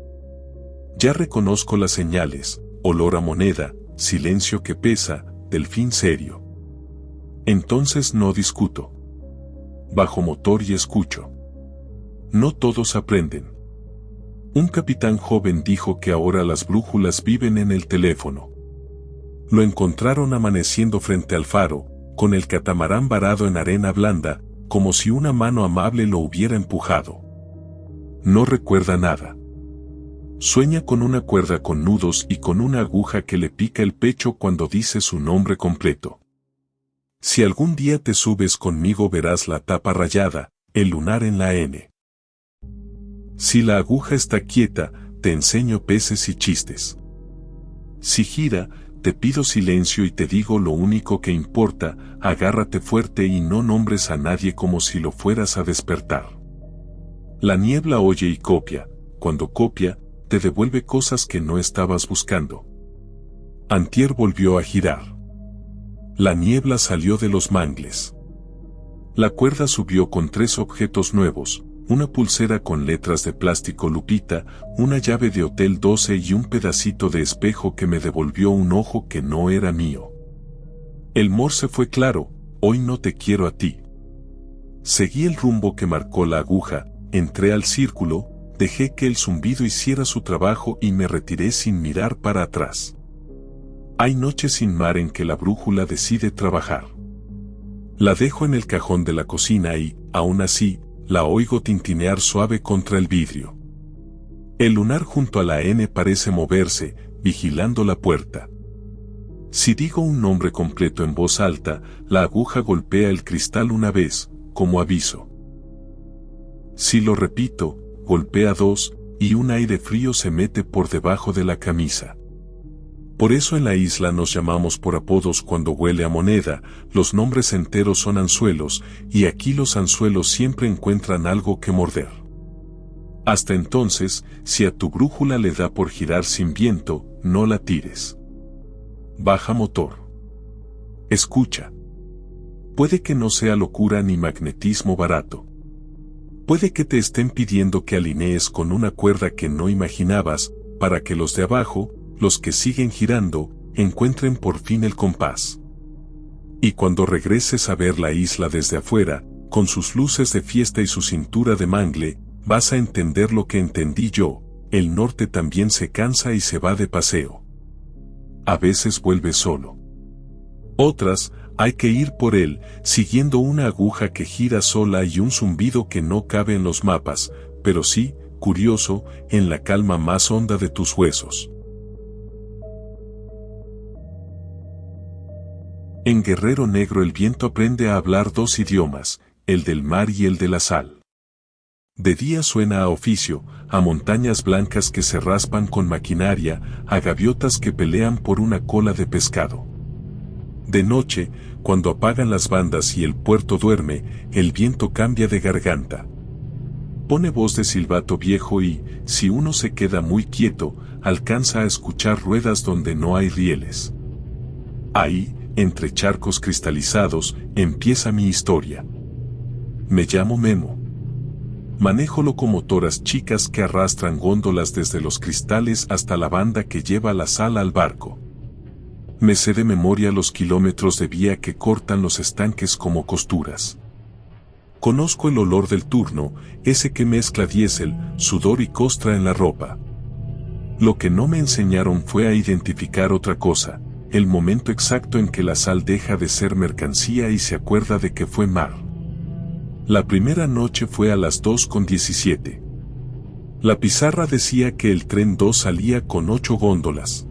Ya reconozco las señales, olor a moneda, silencio que pesa, delfín serio. Entonces no discuto. Bajo motor y escucho. No todos aprenden. Un capitán joven dijo que ahora las brújulas viven en el teléfono. Lo encontraron amaneciendo frente al faro, con el catamarán varado en arena blanda, como si una mano amable lo hubiera empujado. No recuerda nada. Sueña con una cuerda con nudos y con una aguja que le pica el pecho cuando dice su nombre completo. Si algún día te subes conmigo verás la tapa rayada, el lunar en la N. Si la aguja está quieta, te enseño peces y chistes. Si gira, te pido silencio y te digo lo único que importa, agárrate fuerte y no nombres a nadie como si lo fueras a despertar. La niebla oye y copia, cuando copia, te devuelve cosas que no estabas buscando. Antier volvió a girar. La niebla salió de los mangles. La cuerda subió con 3 objetos nuevos, una pulsera con letras de plástico Lupita, una llave de Hotel 12 y un pedacito de espejo que me devolvió un ojo que no era mío. El morse fue claro, hoy no te quiero a ti. Seguí el rumbo que marcó la aguja, entré al círculo, dejé que el zumbido hiciera su trabajo y me retiré sin mirar para atrás. Hay noches sin mar en que la brújula decide trabajar. La dejo en el cajón de la cocina y, aún así, la oigo tintinear suave contra el vidrio. El lunar junto a la N parece moverse, vigilando la puerta. Si digo un nombre completo en voz alta, la aguja golpea el cristal una vez, como aviso. Si lo repito, golpea 2, y un aire frío se mete por debajo de la camisa. Por eso en la isla nos llamamos por apodos cuando huele a moneda, los nombres enteros son anzuelos, y aquí los anzuelos siempre encuentran algo que morder. Hasta entonces, si a tu brújula le da por girar sin viento, no la tires. Baja motor. Escucha. Puede que no sea locura ni magnetismo barato. Puede que te estén pidiendo que alinees con una cuerda que no imaginabas, para que los de abajo, los que siguen girando, encuentren por fin el compás. Y cuando regreses a ver la isla desde afuera, con sus luces de fiesta y su cintura de mangle, vas a entender lo que entendí yo, el norte también se cansa y se va de paseo. A veces vuelve solo. Otras, hay que ir por él, siguiendo una aguja que gira sola y un zumbido que no cabe en los mapas, pero sí, curioso, en la calma más honda de tus huesos. En Guerrero Negro el viento aprende a hablar dos idiomas, el del mar y el de la sal. De día suena a oficio, a montañas blancas que se raspan con maquinaria, a gaviotas que pelean por una cola de pescado. De noche, cuando apagan las bandas y el puerto duerme, el viento cambia de garganta. Pone voz de silbato viejo y, si uno se queda muy quieto, alcanza a escuchar ruedas donde no hay rieles. Ahí, entre charcos cristalizados, empieza mi historia. Me llamo Memo. Manejo locomotoras chicas que arrastran góndolas desde los cristales hasta la banda que lleva la sal al barco. Me sé de memoria los kilómetros de vía que cortan los estanques como costuras. Conozco el olor del turno, ese que mezcla diésel, sudor y costra en la ropa. Lo que no me enseñaron fue a identificar otra cosa, el momento exacto en que la sal deja de ser mercancía y se acuerda de que fue mar. La primera noche fue a las 2:17. La pizarra decía que el tren 2 salía con 8 góndolas.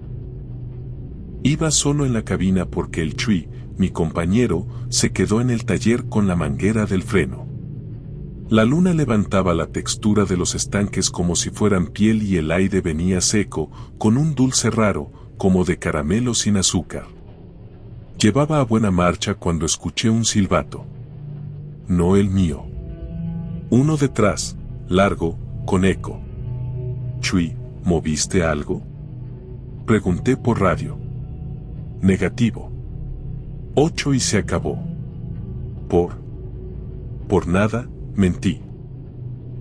Iba solo en la cabina porque el Chui, mi compañero, se quedó en el taller con la manguera del freno. La luna levantaba la textura de los estanques como si fueran piel y el aire venía seco, con un dulce raro, como de caramelo sin azúcar. Llevaba a buena marcha cuando escuché un silbato. No el mío. Uno detrás, largo, con eco. Chui, ¿moviste algo? Pregunté por radio. Negativo. 8 y se acabó. Por nada, mentí.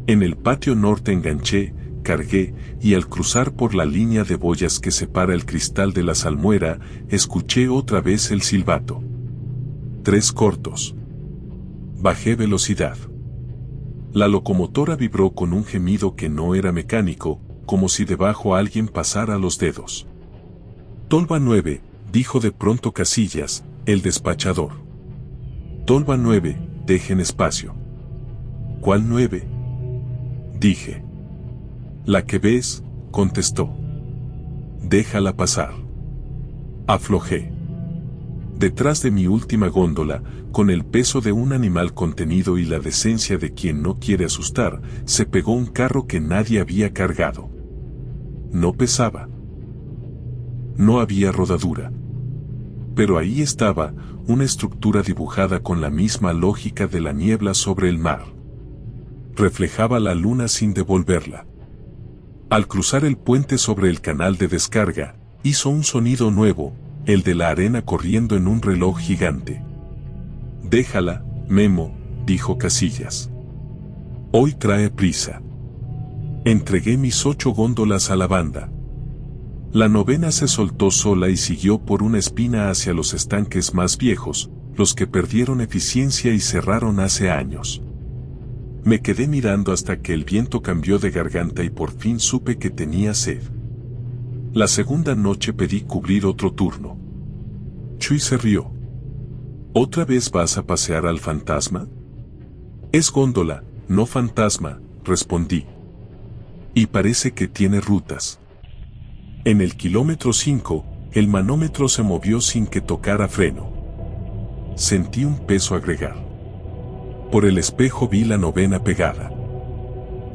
En el patio norte enganché, cargué, y al cruzar por la línea de boyas que separa el cristal de la salmuera, escuché otra vez el silbato. 3 cortos. Bajé velocidad. La locomotora vibró con un gemido que no era mecánico, como si debajo alguien pasara los dedos. Tolva 9, dijo de pronto Casillas, el despachador. Tolva 9, dejen espacio. ¿Cuál 9? Dije. La que ves, contestó. Déjala pasar. Aflojé. Detrás de mi última góndola, con el peso de un animal contenido y la decencia de quien no quiere asustar, se pegó un carro que nadie había cargado. No pesaba. No había rodadura. Pero ahí estaba, una estructura dibujada con la misma lógica de la niebla sobre el mar. Reflejaba la luna sin devolverla. Al cruzar el puente sobre el canal de descarga, hizo un sonido nuevo, el de la arena corriendo en un reloj gigante. Déjala, Memo, dijo Casillas. Hoy trae prisa. Entregué mis 8 góndolas a la banda. La novena se soltó sola y siguió por una espina hacia los estanques más viejos, los que perdieron eficiencia y cerraron hace años. Me quedé mirando hasta que el viento cambió de garganta y por fin supe que tenía sed. La segunda noche pedí cubrir otro turno. Chui se rió. ¿Otra vez vas a pasear al fantasma? Es góndola, no fantasma, respondí. Y parece que tiene rutas. En el kilómetro 5, el manómetro se movió sin que tocara freno. Sentí un peso agregar. Por el espejo vi la novena pegada.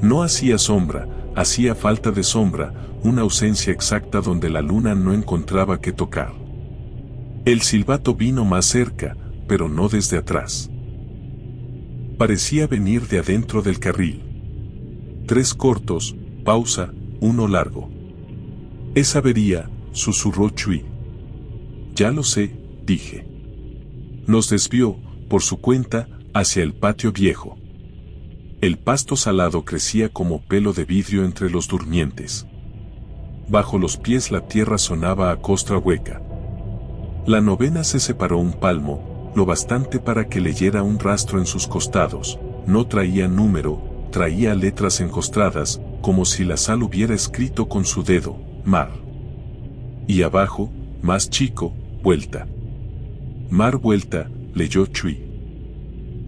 No hacía sombra, hacía falta de sombra, una ausencia exacta donde la luna no encontraba qué tocar. El silbato vino más cerca, pero no desde atrás. Parecía venir de adentro del carril. 3 cortos, pausa, 1 largo. Es avería, susurró Chui. Ya lo sé, dije. Nos desvió, por su cuenta, hacia el patio viejo. El pasto salado crecía como pelo de vidrio entre los durmientes. Bajo los pies la tierra sonaba a costra hueca. La novena se separó un palmo, lo bastante para que leyera un rastro en sus costados. No traía número, traía letras encostradas, como si la sal hubiera escrito con su dedo, mar. Y abajo, más chico, vuelta. Mar vuelta, leyó Chui.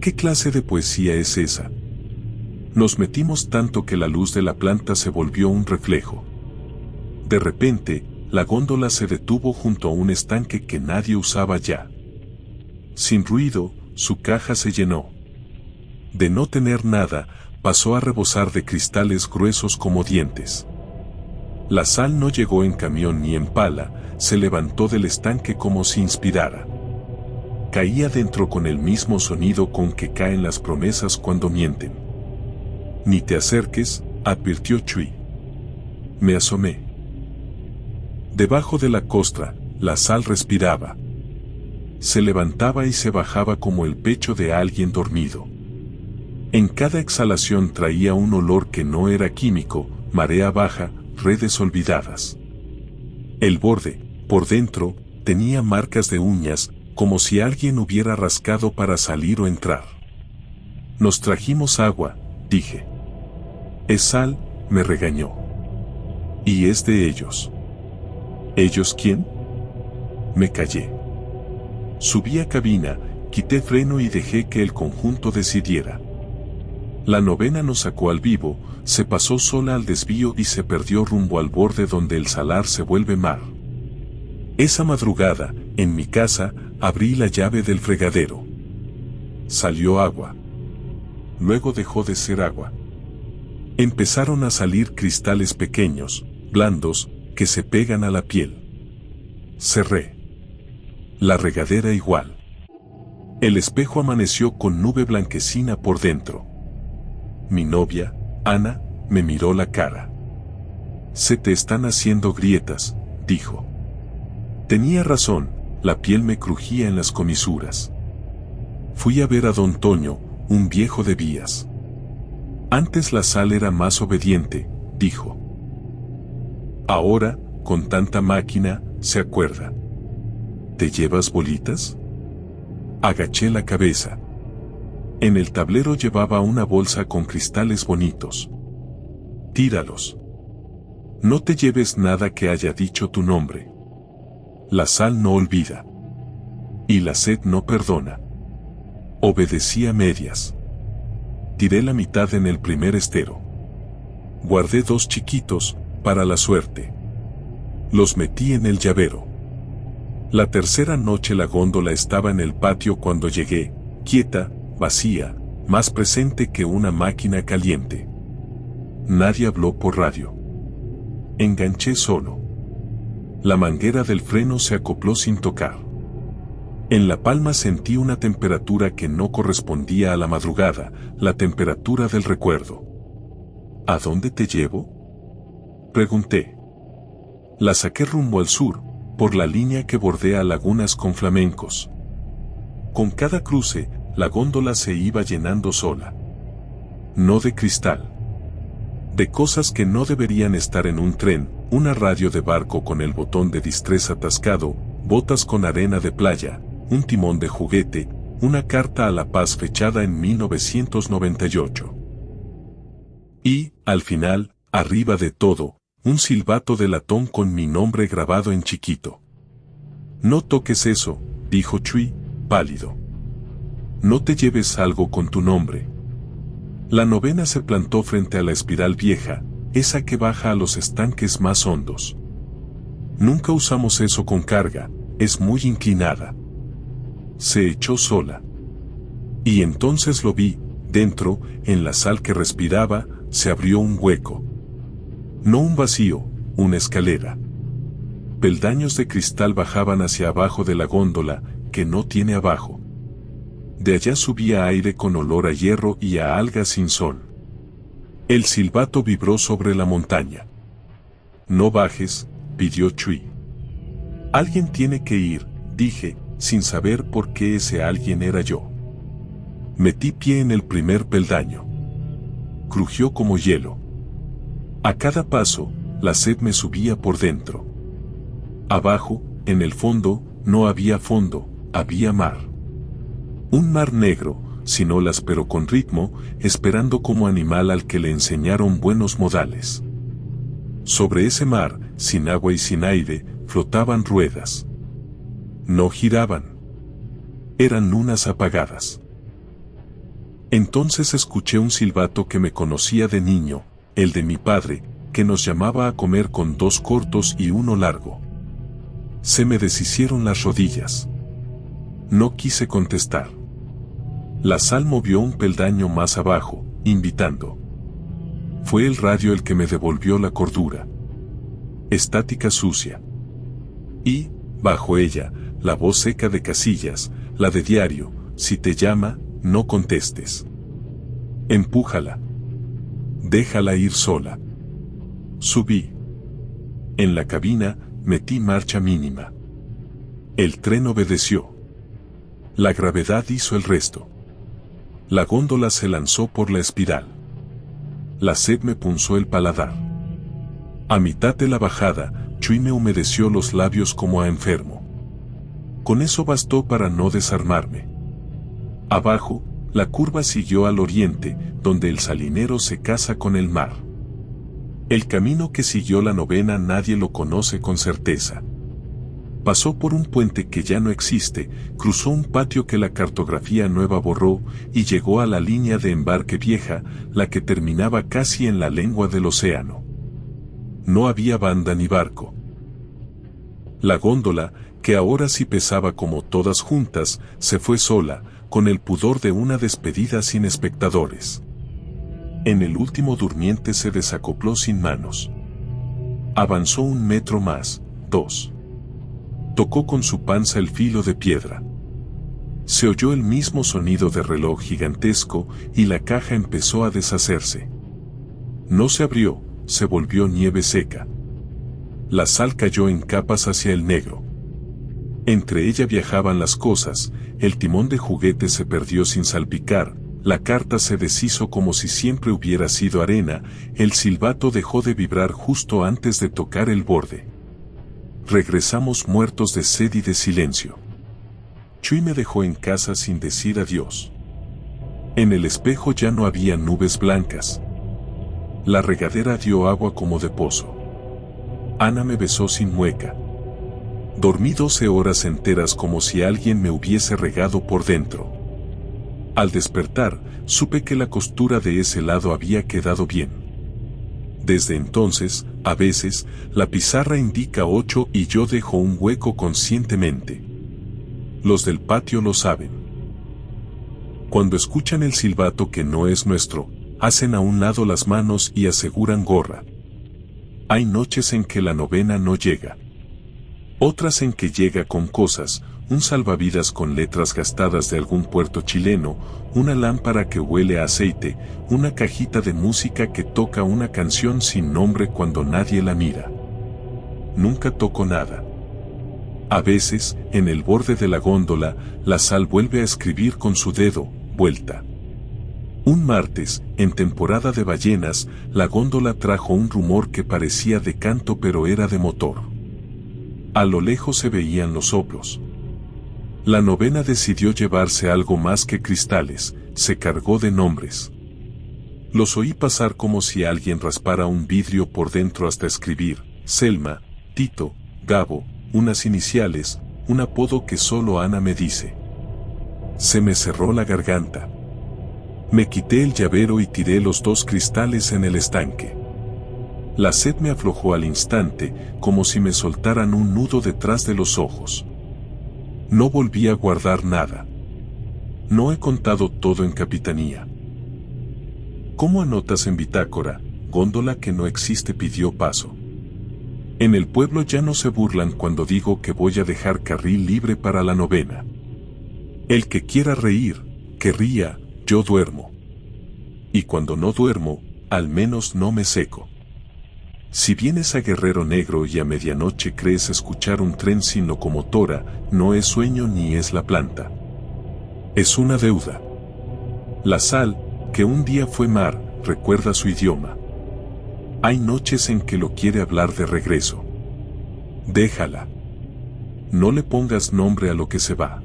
¿Qué clase de poesía es esa? Nos metimos tanto que la luz de la planta se volvió un reflejo. De repente, la góndola se detuvo junto a un estanque que nadie usaba ya. Sin ruido, su caja se llenó. De no tener nada, pasó a rebosar de cristales gruesos como dientes. La sal no llegó en camión ni en pala, se levantó del estanque como si inspirara. Caía dentro con el mismo sonido con que caen las promesas cuando mienten. Ni te acerques, advirtió Chui. Me asomé. Debajo de la costra, la sal respiraba. Se levantaba y se bajaba como el pecho de alguien dormido. En cada exhalación traía un olor que no era químico, marea baja, redes olvidadas. El borde, por dentro, tenía marcas de uñas, como si alguien hubiera rascado para salir o entrar. Nos trajimos agua, dije. Es sal, me regañó. Y es de ellos. ¿Ellos quién? Me callé. Subí a cabina, quité freno y dejé que el conjunto decidiera. La novena nos sacó al vivo, se pasó sola al desvío y se perdió rumbo al borde donde el salar se vuelve mar. Esa madrugada, en mi casa, abrí la llave del fregadero. Salió agua. Luego dejó de ser agua. Empezaron a salir cristales pequeños, blandos, que se pegan a la piel. Cerré. La regadera igual. El espejo amaneció con nube blanquecina por dentro. Mi novia, Ana, me miró la cara. Se te están haciendo grietas, dijo. Tenía razón, la piel me crujía en las comisuras. Fui a ver a don Toño, un viejo de vías. Antes la sal era más obediente, dijo. Ahora, con tanta máquina, se acuerda. ¿Te llevas bolitas? Agaché la cabeza. En el tablero llevaba una bolsa con cristales bonitos. Tíralos. No te lleves nada que haya dicho tu nombre. La sal no olvida. Y la sed no perdona. Obedecí a medias. Tiré la mitad en el primer estero. Guardé 2 chiquitos, para la suerte. Los metí en el llavero. La tercera noche la góndola estaba en el patio cuando llegué, quieta, vacía, más presente que una máquina caliente. Nadie habló por radio. Enganché solo. La manguera del freno se acopló sin tocar. En la palma sentí una temperatura que no correspondía a la madrugada, la temperatura del recuerdo. ¿A dónde te llevo? Pregunté. La saqué rumbo al sur, por la línea que bordea lagunas con flamencos. Con cada cruce, la góndola se iba llenando sola. No de cristal. De cosas que no deberían estar en un tren, una radio de barco con el botón de distrés atascado, botas con arena de playa, un timón de juguete, una carta a la paz fechada en 1998. Y, al final, arriba de todo, un silbato de latón con mi nombre grabado en chiquito. No toques eso, dijo Chui, pálido. No te lleves algo con tu nombre. La novena se plantó frente a la espiral vieja, esa que baja a los estanques más hondos. Nunca usamos eso con carga, es muy inclinada. Se echó sola. Y entonces lo vi, dentro, en la sal que respiraba, se abrió un hueco. No un vacío, una escalera. Peldaños de cristal bajaban hacia abajo de la góndola, que no tiene abajo. De allá subía aire con olor a hierro y a algas sin sol. El silbato vibró sobre la montaña. No bajes, pidió Chui. Alguien tiene que ir, dije, sin saber por qué ese alguien era yo. Metí pie en el primer peldaño. Crujió como hielo. A cada paso, la sed me subía por dentro. Abajo, en el fondo, no había fondo, había mar. Un mar negro, sin olas pero con ritmo, esperando como animal al que le enseñaron buenos modales. Sobre ese mar, sin agua y sin aire, flotaban ruedas. No giraban. Eran lunas apagadas. Entonces escuché un silbato que me conocía de niño, el de mi padre, que nos llamaba a comer con 2 cortos y 1 largo. Se me deshicieron las rodillas. No quise contestar. La sal movió un peldaño más abajo, invitando. Fue el radio el que me devolvió la cordura. Estática sucia. Y, bajo ella, la voz seca de Casillas, la de diario: si te llama, no contestes. Empújala. Déjala ir sola. Subí. En la cabina, metí marcha mínima. El tren obedeció. La gravedad hizo el resto. La góndola se lanzó por la espiral. La sed me punzó el paladar. A mitad de la bajada, Chuy me humedeció los labios como a enfermo. Con eso bastó para no desarmarme. Abajo, la curva siguió al oriente, donde el salinero se casa con el mar. El camino que siguió la novena nadie lo conoce con certeza. Pasó por un puente que ya no existe, cruzó un patio que la cartografía nueva borró, y llegó a la línea de embarque vieja, la que terminaba casi en la lengua del océano. No había banda ni barco. La góndola, que ahora sí pesaba como todas juntas, se fue sola, con el pudor de una despedida sin espectadores. En el último durmiente se desacopló sin manos. Avanzó 1 metro más, 2. Tocó con su panza el filo de piedra. Se oyó el mismo sonido de reloj gigantesco y la caja empezó a deshacerse. No se abrió, se volvió nieve seca. La sal cayó en capas hacia el negro. Entre ella viajaban las cosas, el timón de juguete se perdió sin salpicar, la carta se deshizo como si siempre hubiera sido arena, el silbato dejó de vibrar justo antes de tocar el borde. Regresamos muertos de sed y de silencio. Chuy me dejó en casa sin decir adiós. En el espejo ya no había nubes blancas. La regadera dio agua como de pozo. Ana me besó sin mueca. Dormí 12 horas enteras como si alguien me hubiese regado por dentro. Al despertar, supe que la costura de ese lado había quedado bien. Desde entonces, a veces, la pizarra indica 8 y yo dejo un hueco conscientemente. Los del patio lo saben. Cuando escuchan el silbato que no es nuestro, hacen a un lado las manos y aseguran gorra. Hay noches en que la novena no llega. Otras en que llega con cosas, un salvavidas con letras gastadas de algún puerto chileno, una lámpara que huele a aceite, una cajita de música que toca una canción sin nombre cuando nadie la mira. Nunca toco nada. A veces, en el borde de la góndola, la sal vuelve a escribir con su dedo, vuelta. Un martes, en temporada de ballenas, la góndola trajo un rumor que parecía de canto pero era de motor. A lo lejos se veían los soplos. La novena decidió llevarse algo más que cristales, se cargó de nombres. Los oí pasar como si alguien raspara un vidrio por dentro hasta escribir: Selma, Tito, Gabo, unas iniciales, un apodo que solo Ana me dice. Se me cerró la garganta. Me quité el llavero y tiré los 2 cristales en el estanque. La sed me aflojó al instante, como si me soltaran un nudo detrás de los ojos. No volví a guardar nada. No he contado todo en capitanía. ¿Cómo anotas en bitácora? Góndola que no existe pidió paso. En el pueblo ya no se burlan cuando digo que voy a dejar carril libre para la novena. El que quiera reír, que ría, yo duermo. Y cuando no duermo, al menos no me seco. Si vienes a Guerrero Negro y a medianoche crees escuchar un tren sin locomotora, no es sueño ni es la planta. Es una deuda. La sal, que un día fue mar, recuerda su idioma. Hay noches en que lo quiere hablar de regreso. Déjala. No le pongas nombre a lo que se va.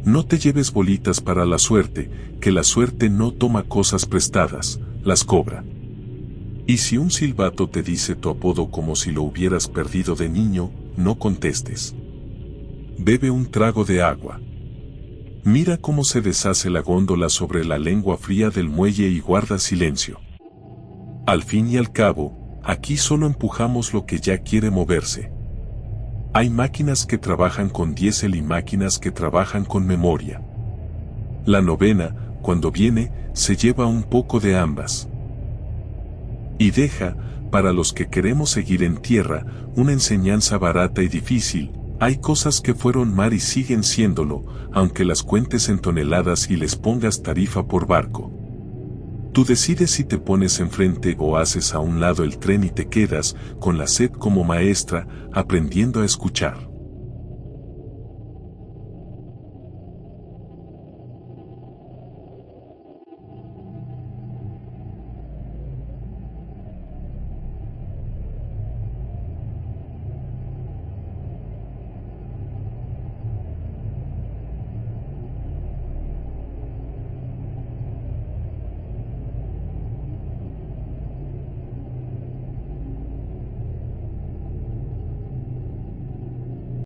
No te lleves bolitas para la suerte, que la suerte no toma cosas prestadas, las cobra. Y si un silbato te dice tu apodo como si lo hubieras perdido de niño, no contestes. Bebe un trago de agua. Mira cómo se deshace la góndola sobre la lengua fría del muelle y guarda silencio. Al fin y al cabo, aquí solo empujamos lo que ya quiere moverse. Hay máquinas que trabajan con diésel y máquinas que trabajan con memoria. La novena, cuando viene, se lleva un poco de ambas. Y deja, para los que queremos seguir en tierra, una enseñanza barata y difícil. Hay cosas que fueron mar y siguen siéndolo, aunque las cuentes en toneladas y les pongas tarifa por barco. Tú decides si te pones enfrente o haces a un lado el tren y te quedas, con la sed como maestra, aprendiendo a escuchar.